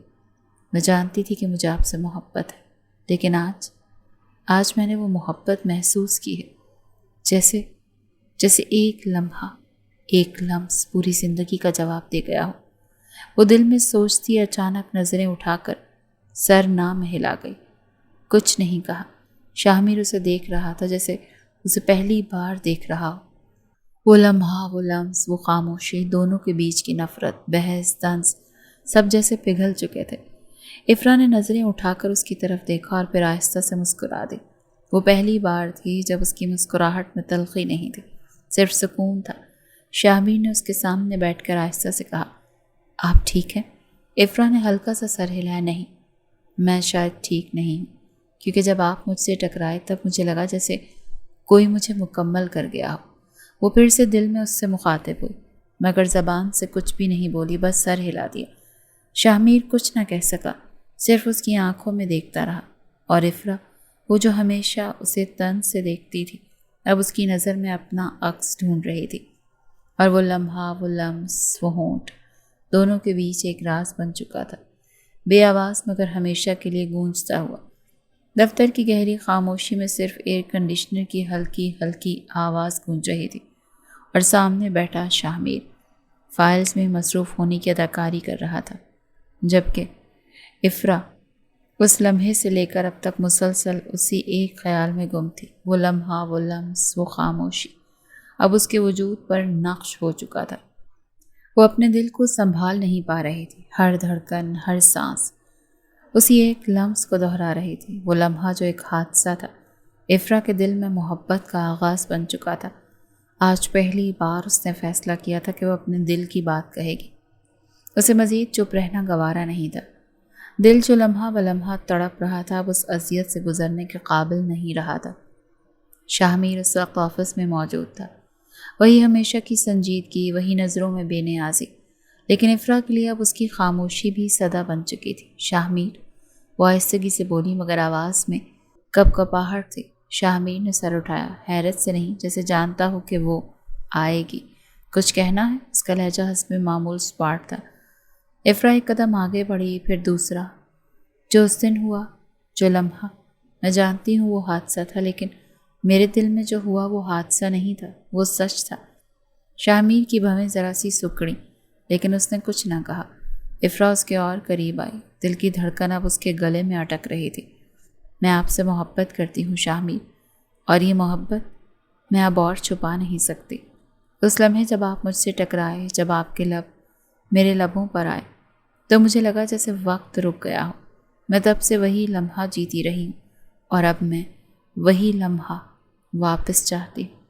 میں جانتی تھی کہ مجھے آپ سے محبت ہے، لیکن آج میں نے وہ محبت محسوس کی ہے، جیسے ایک لمحہ، ایک لمس پوری زندگی کا جواب دے گیا ہو۔ وہ دل میں سوچتی اچانک نظریں اٹھا کر سر نہ ہلا گئی۔ کچھ نہیں کہا۔ شامیر اسے دیکھ رہا تھا جیسے اسے پہلی بار دیکھ رہا ہو۔ وہ لمحہ، وہ لمس، وہ خاموشی، دونوں کے بیچ کی نفرت، بحث، طنز، سب جیسے پگھل چکے تھے۔ افرا نے نظریں اٹھا کر اس کی طرف دیکھا اور پھر آہستہ سے مسکرا دی۔ وہ پہلی بار تھی جب اس کی مسکراہٹ میں تلخی نہیں تھی، صرف سکون تھا۔ شامیر نے اس کے سامنے بیٹھ کر آہستہ سے کہا، آپ ٹھیک ہیں؟ افرا نے ہلکا سا سر ہلایا، نہیں، میں شاید ٹھیک نہیں ہوں، کیونکہ جب آپ مجھ سے ٹکرائے تب مجھے لگا جیسے کوئی مجھے مکمل کر گیا ہو۔ وہ پھر سے دل میں اس سے مخاطب ہوئی، مگر زبان سے کچھ بھی نہیں بولی، بس سر ہلا دیا۔ شامیر کچھ نہ کہہ سکا، صرف اس کی آنکھوں میں دیکھتا رہا، اور افرا، وہ جو ہمیشہ اسے طنز سے دیکھتی تھی، اب اس کی نظر میں اپنا عکس ڈھونڈ رہی تھی۔ اور وہ لمحہ، وہ لمس، وہ ہونٹ، دونوں کے بیچ ایک راز بن چکا تھا، بے آواز مگر ہمیشہ کے لیے گونجتا ہوا۔ دفتر کی گہری خاموشی میں صرف ایئر کنڈیشنر کی ہلکی ہلکی آواز گونج رہی تھی، اور سامنے بیٹھا شامیر فائلز میں مصروف ہونے کی اداکاری کر رہا تھا، جبکہ افرا اس لمحے سے لے کر اب تک مسلسل اسی ایک خیال میں گم تھی۔ وہ لمحہ، وہ لمس، وہ خاموشی اب اس کے وجود پر نقش ہو چکا تھا۔ وہ اپنے دل کو سنبھال نہیں پا رہی تھی، ہر دھڑکن، ہر سانس اسی ایک لمس کو دہرا رہی تھی۔ وہ لمحہ جو ایک حادثہ تھا، افرا کے دل میں محبت کا آغاز بن چکا تھا۔ آج پہلی بار اس نے فیصلہ کیا تھا کہ وہ اپنے دل کی بات کہے گی۔ اسے مزید چپ رہنا گوارا نہیں تھا۔ دل جو لمحہ بلمحہ تڑپ رہا تھا، اب اس اذیت سے گزرنے کے قابل نہیں رہا تھا۔ شامیر اس وقت آفس میں موجود تھا، وہی ہمیشہ کی سنجیدگی، وہی نظروں میں بے نیازی، لیکن افرا کے لیے اب اس کی خاموشی بھی صدا بن چکی تھی۔ شامیر، وہ آہستگی سے بولی مگر آواز میں کپ کپاہٹ تھی۔ شامیر نے سر اٹھایا، حیرت سے نہیں، جیسے جانتا ہو کہ وہ آئے گی۔ کچھ کہنا ہے؟ اس کا لہجہ حسب معمول سپاٹ تھا۔ افرا ایک قدم آگے بڑھی، پھر دوسرا۔ جو اس دن ہوا، جو لمحہ، میں جانتی ہوں وہ حادثہ تھا، لیکن میرے دل میں جو ہوا وہ حادثہ نہیں تھا، وہ سچ تھا۔ شاہمیر کی بھویں ذرا سی سکڑیں، لیکن اس نے کچھ نہ کہا۔ افرا اس کے اور قریب آئی، دل کی دھڑکن اب اس کے گلے میں اٹک رہی تھی۔ میں آپ سے محبت کرتی ہوں شاہمیر، اور یہ محبت میں اب اور چھپا نہیں سکتی۔ اس لمحے جب آپ مجھ سے ٹکرائے، جب آپ کے لب میرے لبوں پر آئے، تو مجھے لگا جیسے وقت رک گیا ہو۔ میں تب سے وہی لمحہ جیتی رہی ہوں، اور اب میں وہی لمحہ واپس چاہتی ہوں۔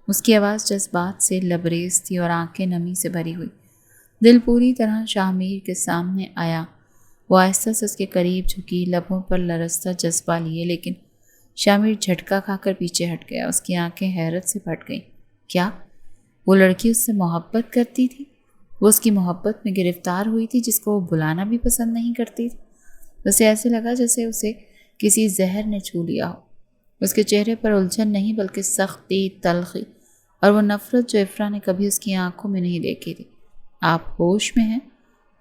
اس کی آواز جذبات سے لبریز تھی اور آنکھیں نمی سے بھری ہوئی۔ دل پوری طرح شاہمیر کے سامنے آیا۔ وہ آہستہ سے اس کے قریب جھکی، لبوں پر لرزتا جذبہ لیے، لیکن شاہمیر جھٹکا کھا کر پیچھے ہٹ گیا۔ اس کی آنکھیں حیرت سے پھٹ گئیں۔ کیا وہ لڑکی اس سے محبت کرتی تھی؟ وہ اس کی محبت میں گرفتار ہوئی تھی جس کو وہ بلانا بھی پسند نہیں کرتی تھی؟ اسے ایسے لگا جیسے اسے کسی زہر نے چھو لیا ہو۔ اس کے چہرے پر الجھن نہیں بلکہ سختی، تلخی اور وہ نفرت جو افرا نے کبھی اس کی آنکھوں میں نہیں دیکھی تھی۔ آپ ہوش میں ہیں؟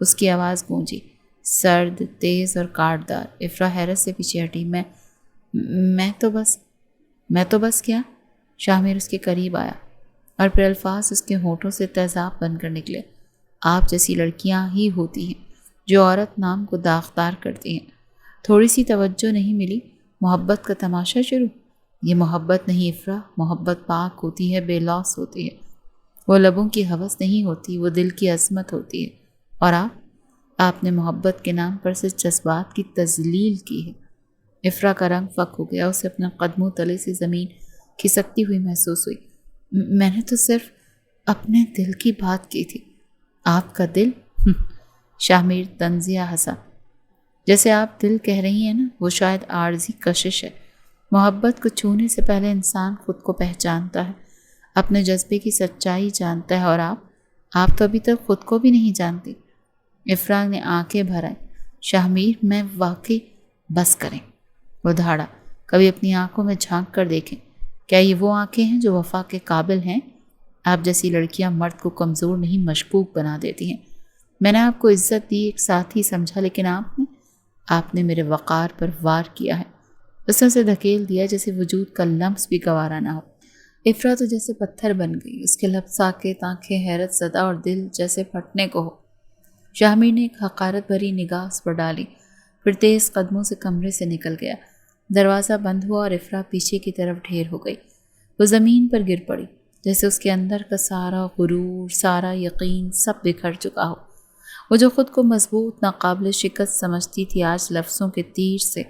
اس کی آواز گونجی، سرد، تیز اور کاٹدار۔ افرا حیرت سے پیچھے ہٹی۔ میں تو بس کیا؟ شاہمیر اس کے قریب آیا اور پھر الفاظ اس کے ہونٹوں سے تیزاب بن کر نکلے۔ آپ جیسی لڑکیاں ہی ہوتی ہیں جو عورت نام کو داغدار کرتی ہیں۔ تھوڑی سی توجہ نہیں ملی، محبت کا تماشا شروع؟ یہ محبت نہیں افرا، محبت پاک ہوتی ہے، بے لوث ہوتی ہے۔ وہ لبوں کی ہوس نہیں ہوتی، وہ دل کی عظمت ہوتی ہے۔ اور آپ نے محبت کے نام پر سے جذبات کی تذلیل کی ہے۔ افرا کا رنگ فک ہو گیا، اسے اپنے قدموں تلے سے زمین کھسکتی ہوئی محسوس ہوئی۔ میں نے تو صرف اپنے دل کی بات کی تھی۔ آپ کا دل؟ شاہمیر طنزیہ ہنسا۔ جیسے آپ دل کہہ رہی ہیں نا، وہ شاید عارضی کشش ہے۔ محبت کو چھونے سے پہلے انسان خود کو پہچانتا ہے، اپنے جذبے کی سچائی جانتا ہے، اور آپ تو ابھی تک خود کو بھی نہیں جانتی۔ افرا نے آنکھیں بھر آئیں۔ شاہمیر، میں واقعی بس کریں۔ وہ دھاڑا، کبھی اپنی آنکھوں میں جھانک کر دیکھیں۔ کیا یہ وہ آنکھیں ہیں جو وفا کے قابل ہیں؟ آپ جیسی لڑکیاں مرد کو کمزور نہیں مشکوک بنا دیتی ہیں۔ میں نے آپ کو عزت دی، ایک ساتھی سمجھا، لیکن آپ نے میرے وقار پر وار کیا ہے۔ اس نے اسے دھکیل دیا جیسے وجود کا لمس بھی گوارا نہ ہو۔ افرا تو جیسے پتھر بن گئی، اس کے لب ساکت، آنکھیں حیرت زدہ اور دل جیسے پھٹنے کو ہو۔ شاہمیر نے ایک حقارت بھری نگاہ اس پر ڈالی، پھر تیز قدموں سے کمرے سے نکل گیا۔ دروازہ بند ہوا اور افرا پیچھے کی طرف ڈھیر ہو گئی۔ وہ زمین پر گر پڑی، جیسے اس کے اندر کا سارا غرور، سارا یقین سب بکھر چکا ہو۔ وہ جو خود کو مضبوط، ناقابل شکست سمجھتی تھی، آج لفظوں کے تیر سے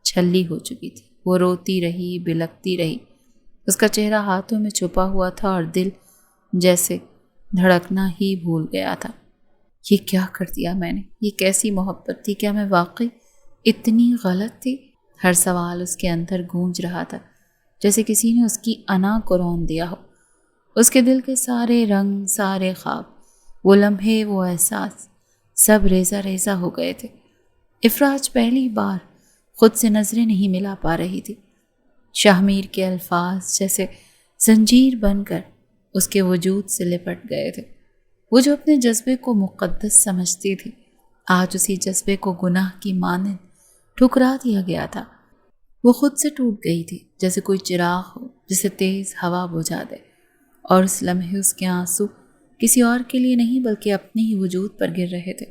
چھلی ہو چکی تھی۔ وہ روتی رہی، بلکتی رہی۔ اس کا چہرہ ہاتھوں میں چھپا ہوا تھا اور دل جیسے دھڑکنا ہی بھول گیا تھا۔ یہ کیا کر دیا میں نے؟ یہ کیسی محبت تھی؟ کیا میں واقعی اتنی غلط تھی؟ ہر سوال اس کے اندر گونج رہا تھا، جیسے کسی نے اس کی انا کو رون دیا ہو۔ اس کے دل کے سارے رنگ، سارے خواب، وہ لمحے، وہ احساس، سب ریزہ ریزہ ہو گئے تھے۔ افرا آج پہلی بار خود سے نظریں نہیں ملا پا رہی تھی۔ شاہمیر کے الفاظ جیسے زنجیر بن کر اس کے وجود سے لپٹ گئے تھے۔ وہ جو اپنے جذبے کو مقدس سمجھتی تھی، آج اسی جذبے کو گناہ کی مانند ٹھکرا دیا گیا تھا۔ وہ خود سے ٹوٹ گئی تھی، جیسے کوئی چراغ ہو جسے تیز ہوا بجھا دے، اور اس لمحے اس کے آنسو کسی اور کے لیے نہیں بلکہ اپنے ہی وجود پر گر رہے تھے۔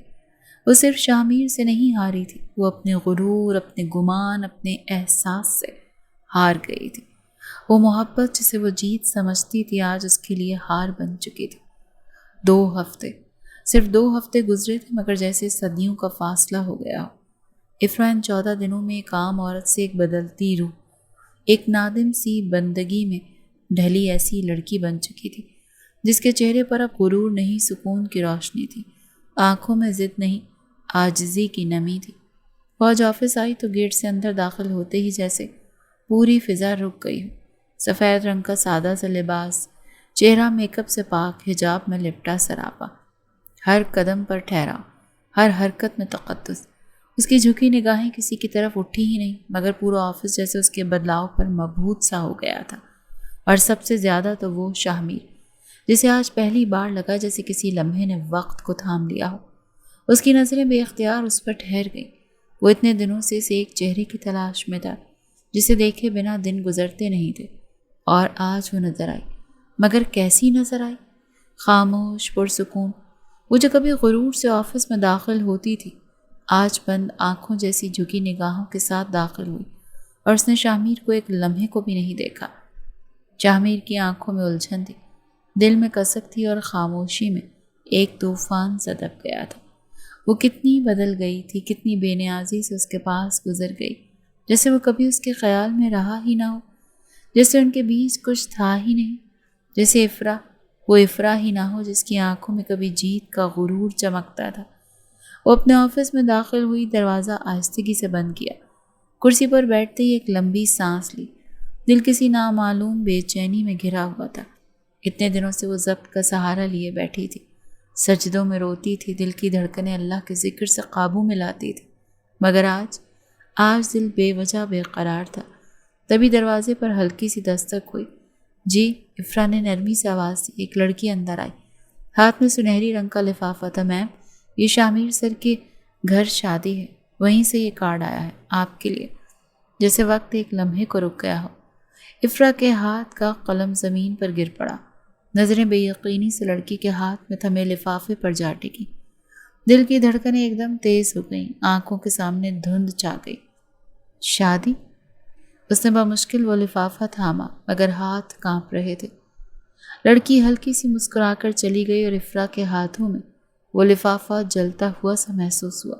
وہ صرف شاہمیر سے نہیں ہاری تھی، وہ اپنے غرور، اپنے گمان، اپنے احساس سے ہار گئی تھی۔ وہ محبت جسے وہ جیت سمجھتی تھی، آج اس کے لیے ہار بن چکی تھی۔ 2 ہفتے، صرف 2 ہفتے گزرے تھے، مگر جیسے صدیوں کا فاصلہ ہو گیا ہو۔ افرا ان 14 دنوں میں ایک عام عورت سے ایک بدلتی روح، ایک نادم سی بندگی میں ڈھلی ایسی لڑکی بن چکی تھی، جس کے چہرے پر اب غرور نہیں، سکون کی روشنی تھی۔ آنکھوں میں ضد نہیں، عاجزی کی نمی تھی۔ فوج آفس آئی تو گیٹ سے اندر داخل ہوتے ہی جیسے پوری فضا رک گئی ہو۔ سفید رنگ کا سادہ سا لباس، چہرہ میک اپ سے پاک، حجاب میں لپٹا سراپا، ہر قدم پر ٹھہرا، ہر حرکت میں تقدس۔ اس کی جھکی نگاہیں کسی کی طرف اٹھی ہی نہیں، مگر پورا آفس جیسے اس کے بدلاؤ پر مبہوت سا ہو گیا تھا۔ اور سب سے زیادہ تو وہ شاہمیر، جسے آج پہلی بار لگا جیسے کسی لمحے نے وقت کو تھام لیا ہو۔ اس کی نظریں بے اختیار اس پر ٹھہر گئیں۔ وہ اتنے دنوں سے ایک چہرے کی تلاش میں تھا جسے دیکھے بنا دن گزرتے نہیں تھے، اور آج وہ نظر آئی، مگر کیسی نظر آئی؟ خاموش، پرسکون۔ وہ جو کبھی غرور سے آفس میں داخل ہوتی تھی، آج بند آنکھوں جیسی جھکی نگاہوں کے ساتھ داخل ہوئی، اور اس نے شامیر کو ایک لمحے کو بھی نہیں دیکھا۔ شامیر کی آنکھوں میں الجھن تھی، دل میں کسک تھی، اور خاموشی میں ایک طوفان سا دب گیا تھا۔ وہ کتنی بدل گئی تھی، کتنی بے نیازی سے اس کے پاس گزر گئی، جیسے وہ کبھی اس کے خیال میں رہا ہی نہ ہو، جیسے ان کے بیچ کچھ تھا ہی نہیں، جیسے افرا وہ افرا ہی نہ ہو جس کی آنکھوں میں کبھی جیت کا غرور چمکتا تھا۔ وہ اپنے آفس میں داخل ہوئی، دروازہ آہستگی سے بند کیا، کرسی پر بیٹھتے ہی ایک لمبی سانس لی۔ دل کسی نامعلوم بے چینی میں گھرا ہوا تھا۔ اتنے دنوں سے وہ ضبط کا سہارا لیے بیٹھی تھی، سجدوں میں روتی تھی، دل کی دھڑکنیں اللہ کے ذکر سے قابو میں لاتی تھی، مگر آج دل بے وجہ بے قرار تھا۔ تبھی دروازے پر ہلکی سی دستک ہوئی۔ جی، افرا نے نرمی سے آواز دی۔ ایک لڑکی اندر آئی، ہاتھ میں سنہری رنگ کا لفافہ تھا۔ میم، یہ شامیر سر کے گھر شادی ہے، وہیں سے یہ کارڈ آیا ہے آپ کے لیے۔ جیسے وقت ایک لمحے کو رک گیا ہو، افرا کے ہاتھ کا قلم زمین پر گر پڑا، نظریں بے یقینی سے لڑکی کے ہاتھ میں تھمے لفافے پر جا ٹکی۔ دل کی دھڑکنیں ایک دم تیز ہو گئیں، آنکھوں کے سامنے دھند چھا گئی۔ شادی؟ اس نے بمشکل وہ لفافہ تھاما، مگر ہاتھ کانپ رہے تھے۔ لڑکی ہلکی سی مسکرا کر چلی گئی، اور افرا کے ہاتھوں میں وہ لفافہ جلتا ہوا سا محسوس ہوا۔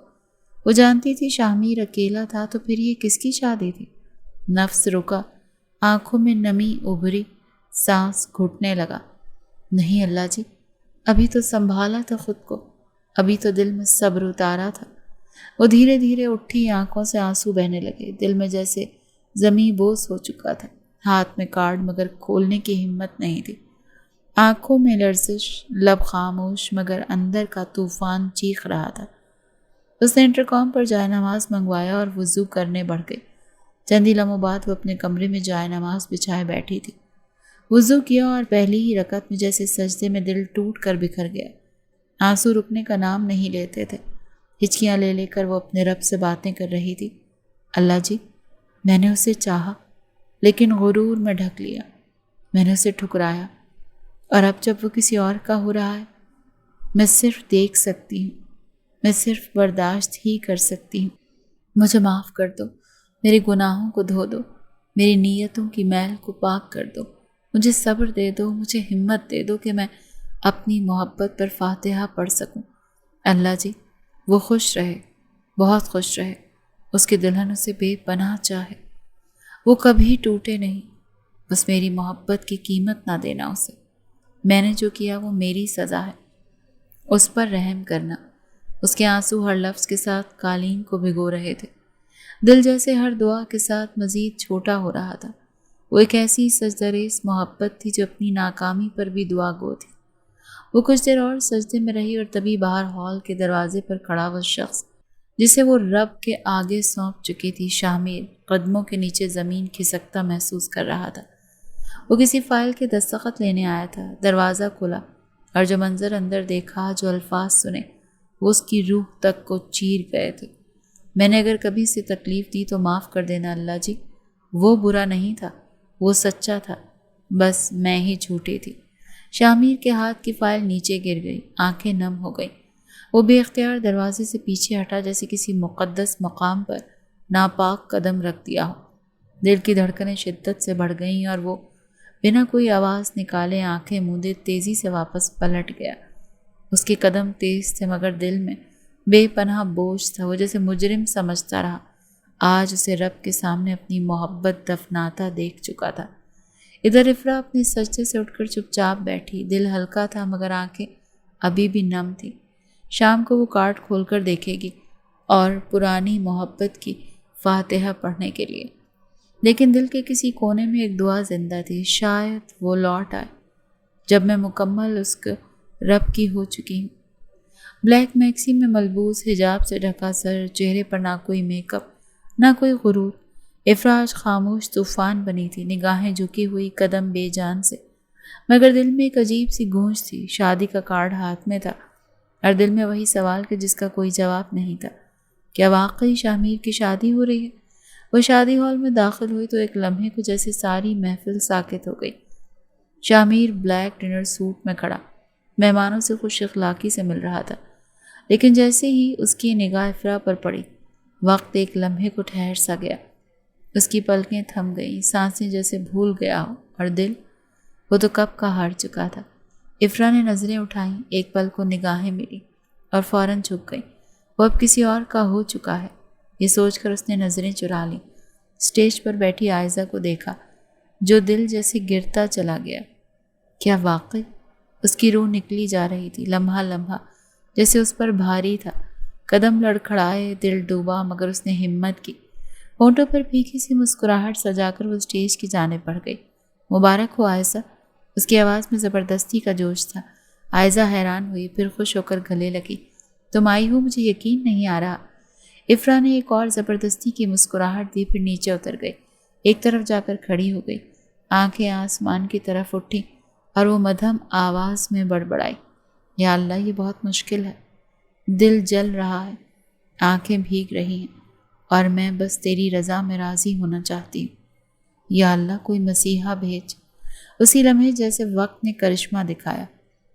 وہ جانتی تھی شامیر اکیلا تھا، تو پھر یہ کس کی شادی تھی؟ نفس رکا، آنکھوں میں نمی ابھری، سانس گھٹنے لگا۔ نہیں اللہ جی، ابھی تو سنبھالا تھا خود کو، ابھی تو دل میں صبر اتارا تھا۔ وہ دھیرے دھیرے اٹھی، آنکھوں سے آنسو بہنے لگے، دل میں جیسے زمیں بوس ہو چکا تھا۔ ہاتھ میں کارڈ، مگر کھولنے کی ہمت نہیں تھی۔ آنکھوں میں لرزش، لب خاموش، مگر اندر کا طوفان چیخ رہا تھا۔ اس نے انٹرکام پر جائے نماز منگوایا اور وضو کرنے بڑھ گئی۔ چند ہی لمحوں بعد وہ اپنے کمرے میں جائے نماز بچھائے بیٹھی تھی۔ وضو کیا، اور پہلی ہی رکعت میں جیسے سجدے میں دل ٹوٹ کر بکھر گیا۔ آنسو رکنے کا نام نہیں لیتے تھے۔ ہچکیاں لے لے کر وہ اپنے رب سے باتیں کر رہی تھی۔ اللہ جی، میں نے اسے چاہا، لیکن غرور میں ڈھک لیا۔ میں نے اسے ٹھکرایا، اور اب جب وہ کسی اور کا ہو رہا ہے، میں صرف دیکھ سکتی ہوں، میں صرف برداشت ہی کر سکتی ہوں۔ مجھے معاف کر دو، میرے گناہوں کو دھو دو، میری نیتوں کی میل کو پاک کر دو، مجھے صبر دے دو، مجھے ہمت دے دو کہ میں اپنی محبت پر فاتحہ پڑھ سکوں۔ اللہ جی، وہ خوش رہے، بہت خوش رہے، اس کی دلہن اسے بے پناہ چاہے، وہ کبھی ٹوٹے نہیں، بس میری محبت کی قیمت نہ دینا اسے۔ میں نے جو کیا وہ میری سزا ہے، اس پر رحم کرنا۔ اس کے آنسو ہر لفظ کے ساتھ قالین کو بھگو رہے تھے۔ دل جیسے ہر دعا کے ساتھ مزید چھوٹا ہو رہا تھا۔ وہ ایک ایسی سجدریز محبت تھی جو اپنی ناکامی پر بھی دعا گو تھی۔ وہ کچھ دیر اور سجدے میں رہی، اور تبھی باہر ہال کے دروازے پر کھڑا وہ شخص جسے وہ رب کے آگے سونپ چکی تھی، شامیر، قدموں کے نیچے زمین کھسکتا محسوس کر رہا تھا۔ وہ کسی فائل کے دستخط لینے آیا تھا۔ دروازہ کھلا، اور جو منظر اندر دیکھا، جو الفاظ سنے، وہ اس کی روح تک کو چیر گئے تھے۔ میں نے اگر کبھی سے تکلیف دی تو معاف کر دینا اللہ جی، وہ برا نہیں تھا، وہ سچا تھا، بس میں ہی جھوٹی تھی۔ شامیر کے ہاتھ کی فائل نیچے گر گئی، آنکھیں نم ہو گئیں۔ وہ بے اختیار دروازے سے پیچھے ہٹا، جیسے کسی مقدس مقام پر ناپاک قدم رکھ دیا ہو۔ دل کی دھڑکنیں شدت سے بڑھ گئیں، اور وہ بنا کوئی آواز نکالے آنکھیں موندے تیزی سے واپس پلٹ گیا۔ اس کے قدم تیز تھے، مگر دل میں بے پناہ بوجھ تھا۔ وہ جیسے مجرم سمجھتا رہا، آج اسے رب کے سامنے اپنی محبت دفناتا دیکھ چکا تھا۔ ادھر افرا اپنے سجدے سے اٹھ کر چپ چاپ بیٹھی، دل ہلکا تھا، مگر آنکھیں ابھی بھی نم تھی۔ شام کو وہ کارڈ کھول کر دیکھے گی، اور پرانی محبت کی فاتحہ پڑھنے کے لیے۔ لیکن دل کے کسی کونے میں ایک دعا زندہ تھی، شاید وہ لوٹ آئے جب میں مکمل اس کے رب کی ہو چکی ہوں۔ بلیک میکسی میں ملبوس، حجاب سے ڈھکا سر، چہرے پر نہ کوئی میک اپ، نہ کوئی غرور۔ افراج خاموش طوفان بنی تھی، نگاہیں جھکی ہوئی، قدم بے جان سے، مگر دل میں ایک عجیب سی گونج تھی۔ شادی کا کارڈ ہاتھ میں تھا، اور دل میں وہی سوال کہ جس کا کوئی جواب نہیں تھا، کیا واقعی شامیر کی شادی ہو رہی ہے؟ وہ شادی ہال میں داخل ہوئی تو ایک لمحے کو جیسے ساری محفل ساکت ہو گئی۔ شامیر بلیک ڈنر سوٹ میں کھڑا مہمانوں سے خوش اخلاقی سے مل رہا تھا، لیکن جیسے ہی اس کی نگاہ افرا پر پڑی، وقت ایک لمحے کو ٹھہر سا گیا۔ اس کی پلکیں تھم گئیں، سانسیں جیسے بھول گیا ہو، اور دل وہ تو کب کا ہار چکا تھا۔ افرا نے نظریں اٹھائیں، ایک پل کو نگاہیں ملی اور فوراً جھک گئی۔ وہ اب کسی اور کا ہو چکا ہے، یہ سوچ کر اس نے نظریں چرا لیں۔ اسٹیج پر بیٹھی عائزہ کو دیکھا جو دل جیسے گرتا چلا گیا۔ کیا واقعی؟ اس کی روح نکلی جا رہی تھی، لمحہ لمحہ جیسے اس پر بھاری تھا۔ قدم لڑکھڑائے، دل ڈوبا، مگر اس نے ہمت کی۔ ہونٹوں پر پھیکی سی مسکراہٹ سجا کر وہ اسٹیج کی جانب بڑھ گئی۔ مبارک ہو عائزہ، اس کی آواز میں زبردستی کا جوش تھا۔ عائزہ حیران ہوئی، پھر خوش ہو کر گلے لگی۔ تم آئی ہو، مجھے یقین نہیں آ رہا۔ افرا نے ایک اور زبردستی کی مسکراہٹ دی، پھر نیچے اتر گئی، ایک طرف جا کر کھڑی ہو گئی، آنکھیں آسمان کی طرف اٹھیں اور وہ مدھم آواز میں بڑبڑائی، یا اللہ یہ بہت مشکل ہے، دل جل رہا ہے، آنکھیں بھیگ رہی ہیں، اور میں بس تیری رضا میں راضی ہونا چاہتی ہوں، یا اللہ کوئی مسیحا بھیج۔ اسی لمحے جیسے وقت نے کرشمہ دکھایا،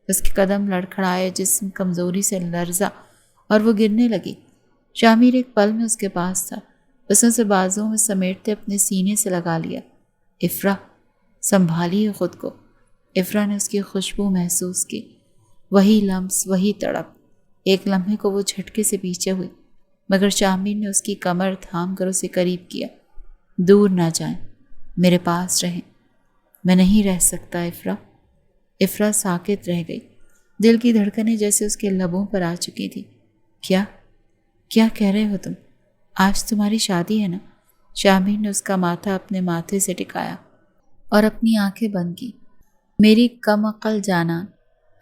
اس کے قدم لڑکھڑائے، جسم کمزوری سے لرزا اور وہ گرنے لگی۔ شامیر ایک پل میں اس کے پاس تھا، اس نے اسے بازوں میں سمیٹتے اپنے سینے سے لگا لیا۔ افرا، سنبھالیے خود کو۔ افرا نے اس کی خوشبو محسوس کی، وہی لمس، وہی تڑپ۔ ایک لمحے کو وہ جھٹکے سے پیچھے ہوئی، مگر شامیر نے اس کی کمر تھام کر اسے قریب کیا۔ دور نہ جائیں، میرے پاس رہیں۔ میں نہیں رہ سکتا افرا۔ افرا ساکت رہ گئی، دل کی دھڑکنیں جیسے اس کے لبوں پر آ چکی تھی۔ کیا کہہ رہے ہو تم؟ آج تمہاری شادی ہے نا؟ شامیر نے اس کا ماتھا اپنے ماتھے سے ٹکایا اور اپنی آنکھیں بند کی۔ میری کم عقل جانان،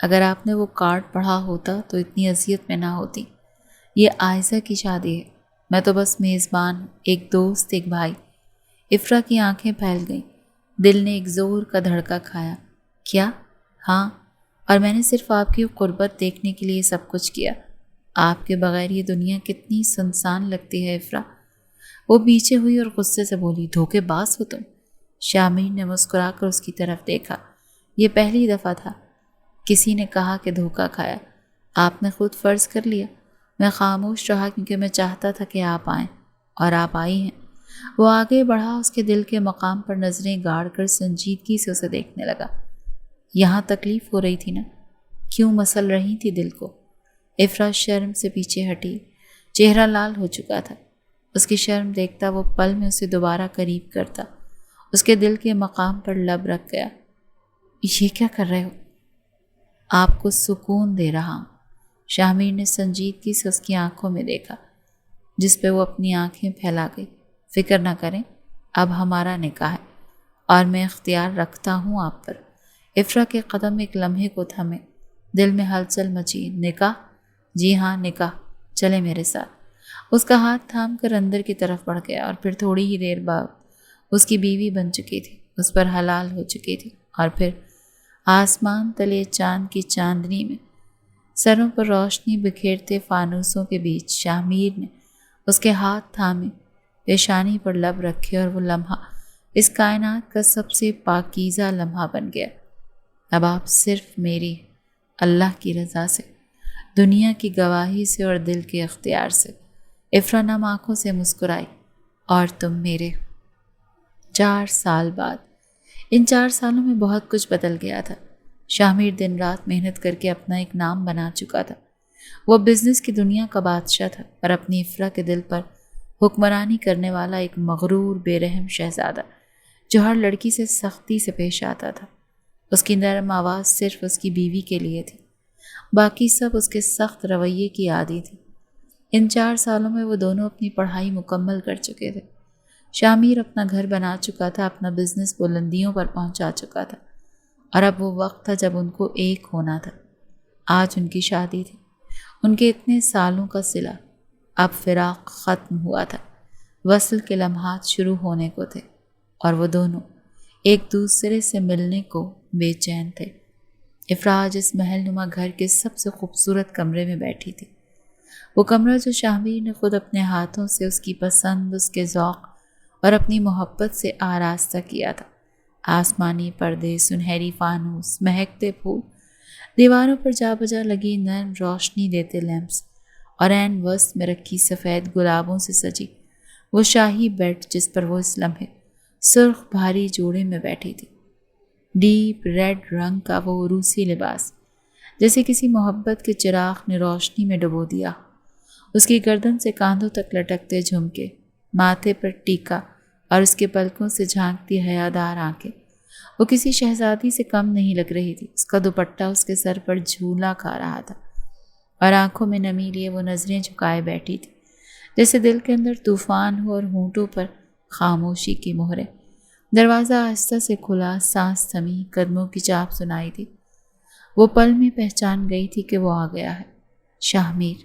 اگر آپ نے وہ کارڈ پڑھا ہوتا تو اتنی اذیت میں نہ ہوتی۔ یہ عائزہ کی شادی ہے، میں تو بس میزبان ہوں، ایک دوست، ایک بھائی۔ افرا کی آنکھیں پھیل گئیں، دل نے ایک زور کا دھڑکا کھایا۔ کیا؟ ہاں، اور میں نے صرف آپ کی قربت دیکھنے کے لیے سب کچھ کیا۔ آپ کے بغیر یہ دنیا کتنی سنسان لگتی ہے افرا۔ وہ پیچھے ہوئی اور غصے سے بولی، دھوکے باز ہو تم۔ شامیر نے مسکرا کر اس کی طرف دیکھا۔ یہ پہلی دفعہ تھا کسی نے کہا کہ دھوکہ کھایا۔ آپ نے خود فرض کر لیا۔ میں خاموش رہا کیونکہ میں چاہتا تھا کہ آپ آئیں، اور آپ آئی ہیں۔ وہ آگے بڑھا، اس کے دل کے مقام پر نظریں گاڑ کر سنجیدگی سے اسے دیکھنے لگا۔ یہاں تکلیف ہو رہی تھی نا؟ کیوں مسل رہی تھی دل کو؟ افرا شرم سے پیچھے ہٹی، چہرہ لال ہو چکا تھا۔ اس کی شرم دیکھتا وہ پل میں اسے دوبارہ قریب کرتا، اس کے دل کے مقام پر لب رکھ گیا۔ یہ کیا کر رہے ہو؟ آپ کو سکون دے رہا ہوں۔ شامیر نے سنجیدگی سے اس کی آنکھوں میں دیکھا، جس پہ وہ اپنی آنکھیں پھیلا گئی۔ فکر نہ کریں، اب ہمارا نکاح ہے، اور میں اختیار رکھتا ہوں آپ پر۔ افرا کے قدم ایک لمحے کو تھمے، دل میں ہلچل مچی۔ نکاح؟ جی ہاں نکاح، چلے میرے ساتھ۔ اس کا ہاتھ تھام کر اندر کی طرف بڑھ گیا، اور پھر تھوڑی ہی دیر بعد اس کی بیوی بن چکی تھی، اس پر حلال ہو چکی تھی۔ اور پھر آسمان تلے چاند کی چاندنی میں سروں پر روشنی بکھیرتے فانوسوں کے بیچ شامیر نے اس کے ہاتھ تھامے، پیشانی پر لب رکھے، اور وہ لمحہ اس کائنات کا سب سے پاکیزہ لمحہ بن گیا۔ اب آپ صرف میری، اللہ کی رضا سے، دنیا کی گواہی سے اور دل کے اختیار سے۔ افرا نم آنکھوں سے مسکرائی، اور تم میرے۔ 4 سال بعد۔ ان 4 سالوں میں بہت کچھ بدل گیا تھا۔ شامیر دن رات محنت کر کے اپنا ایک نام بنا چکا تھا۔ وہ بزنس کی دنیا کا بادشاہ تھا، اور اپنی افرا کے دل پر حکمرانی کرنے والا ایک مغرور بے رحم شہزادہ، جو ہر لڑکی سے سختی سے پیش آتا تھا۔ اس کی نرم آواز صرف اس کی بیوی کے لیے تھی، باقی سب اس کے سخت رویے کی عادی تھی۔ ان 4 سالوں میں وہ دونوں اپنی پڑھائی مکمل کر چکے تھے۔ شامیر اپنا گھر بنا چکا تھا، اپنا بزنس بلندیوں پر پہنچا چکا تھا، اور اب وہ وقت تھا جب ان کو ایک ہونا تھا۔ آج ان کی شادی تھی، ان کے اتنے سالوں کا صلہ اب فراق ختم ہوا تھا، وصل کے لمحات شروع ہونے کو تھے، اور وہ دونوں ایک دوسرے سے ملنے کو بے چین تھے۔ افرا آج اس محل نما گھر کے سب سے خوبصورت کمرے میں بیٹھی تھی۔ وہ کمرہ جو شامیر نے خود اپنے ہاتھوں سے اس کی پسند، اس کے ذوق اور اپنی محبت سے آراستہ کیا تھا۔ آسمانی پردے، سنہری فانوس، مہکتے پھول، دیواروں پر جا بجا لگی نرم روشنی دیتے لیمپس، اور عین وسط میں رکھی سفید گلابوں سے سجی وہ شاہی بیڈ جس پر وہ اس لمحے سرخ بھاری جوڑے میں بیٹھی تھی۔ ڈیپ ریڈ رنگ کا وہ روسی لباس جیسے کسی محبت کے چراغ نے روشنی میں ڈبو دیا۔ اس کی گردن سے کاندھوں تک لٹکتے جھمکے، ماتھے پر ٹیکا اور اس کے پلکوں سے جھانکتی حیادار آنکھیں، وہ کسی شہزادی سے کم نہیں لگ رہی تھی۔ اس کا دوپٹہ اس کے سر پر جھولا کھا رہا تھا اور آنکھوں میں نمی لیے وہ نظریں جھکائے بیٹھی تھی جیسے دل کے اندر طوفان ہو اور ہونٹوں پر خاموشی کی مہریں۔ دروازہ آہستہ سے کھلا، سانس تھمی، قدموں کی چاپ سنائی دی۔ وہ پل میں پہچان گئی تھی کہ وہ آ گیا ہے۔ شاہ میر،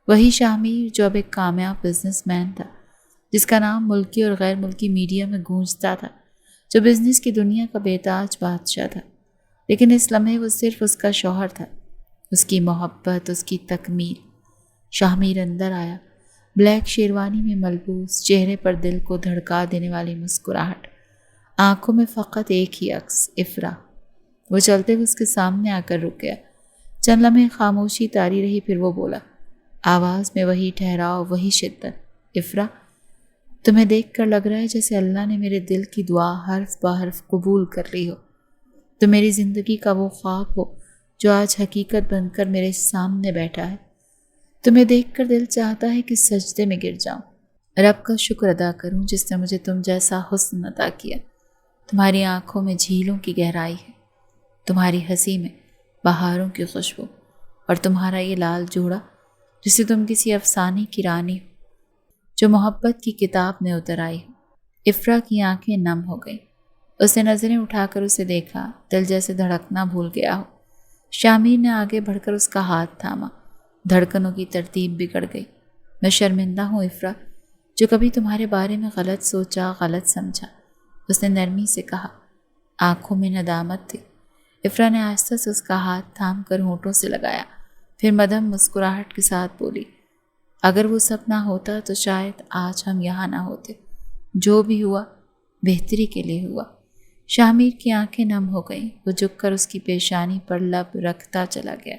وہی شاہ میر جو اب ایک کامیاب بزنس مین تھا، جس کا نام ملکی اور غیر ملکی میڈیا میں گونجتا تھا، جو بزنس کی دنیا کا بے تاج بادشاہ تھا۔ لیکن اس لمحے وہ صرف اس کا شوہر تھا، اس کی محبت، اس کی تکمیل۔ شاہ میر اندر آیا، بلیک شیروانی میں ملبوس، چہرے پر دل کو دھڑکا دینے والی مسکراہٹ، آنکھوں میں فقط ایک ہی عکس، افرا۔ وہ چلتے ہوئے اس کے سامنے آ کر رک گیا۔ چند لمحے خاموشی طاری رہی، پھر وہ بولا، آواز میں وہی ٹھہراؤ، وہی شدت، افرا، تمہیں دیکھ کر لگ رہا ہے جیسے اللہ نے میرے دل کی دعا حرف بہ حرف قبول کر لی ہو۔ تو میری زندگی کا وہ خواب ہو جو آج حقیقت بن کر میرے سامنے بیٹھا ہے۔ تمہیں دیکھ کر دل چاہتا ہے کہ سجدے میں گر جاؤں، رب کا شکر ادا کروں جس نے مجھے تم جیسا حسن عطا کیا۔ تمہاری آنکھوں میں جھیلوں کی گہرائی ہے، تمہاری ہنسی میں بہاروں کی خوشبو، اور تمہارا یہ لال جوڑا جسے تم کسی افسانے کی رانی ہو جو محبت کی کتاب میں اتر آئی ہو۔ افرا کی آنکھیں نم ہو گئیں۔ اس نے نظریں اٹھا کر اسے دیکھا، دل جیسے دھڑکنا بھول گیا ہو۔ شاہ میر نے آگے بڑھ کر اس کا ہاتھ تھاما، دھڑکنوں کی ترتیب بگڑ گئی۔ میں شرمندہ ہوں افرا، جو کبھی تمہارے بارے میں غلط سوچا، غلط سمجھا، اس نے نرمی سے کہا۔ آنکھوں میں ندامت تھی۔ افرا نے آہستہ سے اس کا ہاتھ تھام کر ہونٹوں سے لگایا، پھر مدھم مسکراہٹ کے ساتھ بولی، اگر وہ سب نہ ہوتا تو شاید آج ہم یہاں نہ ہوتے۔ جو بھی ہوا بہتری کے لیے ہوا۔ شاہ میر کی آنکھیں نم ہو گئیں۔ وہ جھک کر اس کی پیشانی پر لب رکھتا چلا گیا،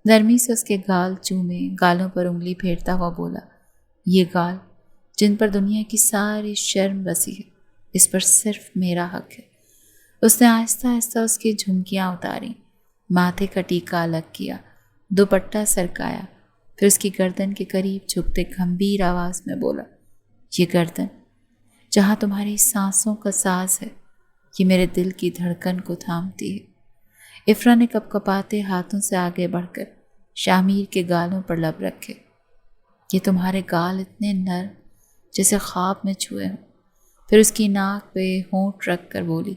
نرمی سے اس کے گال چومے، گالوں پر انگلی پھیرتا ہوا بولا، یہ گال جن پر دنیا کی ساری شرم بسی ہے، اس پر صرف میرا حق ہے۔ اس نے آہستہ آہستہ اس کی جھمکیاں اتاریں، ماتھے کا ٹیکا الگ کیا، دوپٹہ سرکایا، پھر اس کی گردن کے قریب جھکتے گھمبیر آواز میں بولا، یہ گردن جہاں تمہاری سانسوں کا ساز ہے، یہ میرے دل کی دھڑکن کو تھامتی ہے۔ افرا نے کپ کپاتے ہاتھوں سے آگے بڑھ کر شاہ میر کے گالوں پر لب رکھے۔ یہ تمہارے گال اتنے نرم جیسے خواب میں چھوئے ہوں۔ پھر اس کی ناک پہ ہونٹ رکھ کر بولی،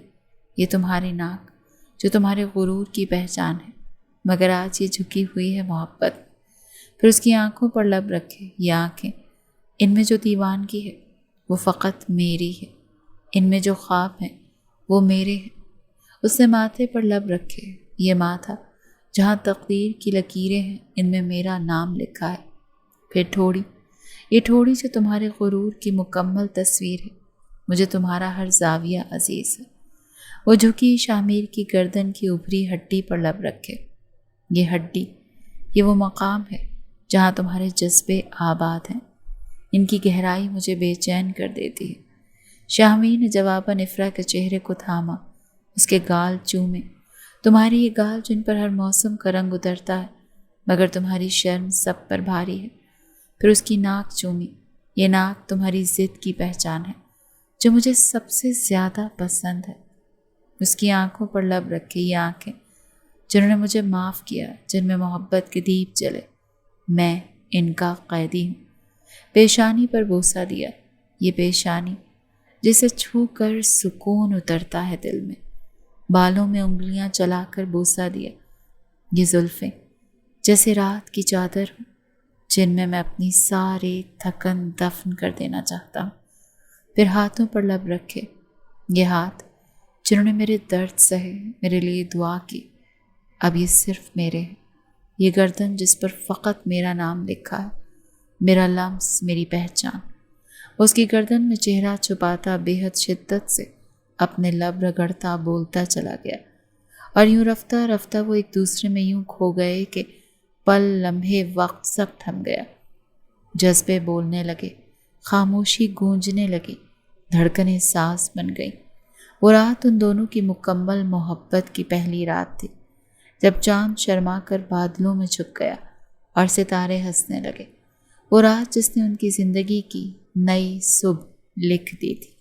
یہ تمہاری ناک جو تمہارے غرور کی پہچان ہے، مگر آج یہ جھکی ہوئی ہے محبت۔ پھر اس کی آنکھوں پر لب رکھے، یہ آنکھیں، ان میں جو دیوانگی ہے وہ فقط میری ہے، ان میں جو خواب ہیں وہ میرے ہیں۔ اس نے ماتھے پر لب رکھے، یہ ماتھا جہاں تقدیر کی لکیریں ہیں، ان میں میرا نام لکھا ہے۔ پھر ٹھوڑی، یہ ٹھوڑی جو تمہارے غرور کی مکمل تصویر ہے، مجھے تمہارا ہر زاویہ عزیز ہے۔ وہ جھکی شاہ میر کی گردن کی ابھری ہڈی پر لب رکھے، یہ ہڈی، یہ وہ مقام ہے جہاں تمہارے جذبے آباد ہیں، ان کی گہرائی مجھے بے چین کر دیتی ہے۔ شاہ میر نے جواباً افرا کے چہرے کو تھاما، اس کے گال چومے، تمہاری یہ گال جن پر ہر موسم کا رنگ اترتا ہے، مگر تمہاری شرم سب پر بھاری ہے۔ پھر اس کی ناک چومی، یہ ناک تمہاری ضد کی پہچان ہے جو مجھے سب سے زیادہ پسند ہے۔ اس کی آنکھوں پر لب رکھے، یہ آنکھیں جنہوں نے مجھے معاف کیا، جن میں محبت کے دیپ جلے، میں ان کا قیدی ہوں۔ پیشانی پر بوسہ دیا، یہ پیشانی جسے چھو کر سکون اترتا ہے دل میں۔ بالوں میں انگلیاں چلا کر بوسہ دیا، یہ زلفیں جیسے رات کی چادر ہوں جن میں میں اپنی ساری تھکن دفن کر دینا چاہتا ہوں۔ پھر ہاتھوں پر لب رکھے، یہ ہاتھ جنہوں نے میرے درد سہے، میرے لیے دعا کی، اب یہ صرف میرے ہیں۔ یہ گردن جس پر فقط میرا نام لکھا ہے، میرا لمس، میری پہچان، اس کی گردن میں چہرہ چھپاتا بے حد شدت سے اپنے لب رگڑتا بولتا چلا گیا، اور یوں رفتہ رفتہ وہ ایک دوسرے میں یوں کھو گئے کہ پل لمحے وقت سب تھم گیا۔ جذبے بولنے لگے، خاموشی گونجنے لگی، دھڑکنیں سانس بن گئیں۔ وہ رات ان دونوں کی مکمل محبت کی پہلی رات تھی، جب چاند شرما کر بادلوں میں چھپ گیا اور ستارے ہنسنے لگے۔ وہ رات جس نے ان کی زندگی کی نئی صبح لکھ دی تھی۔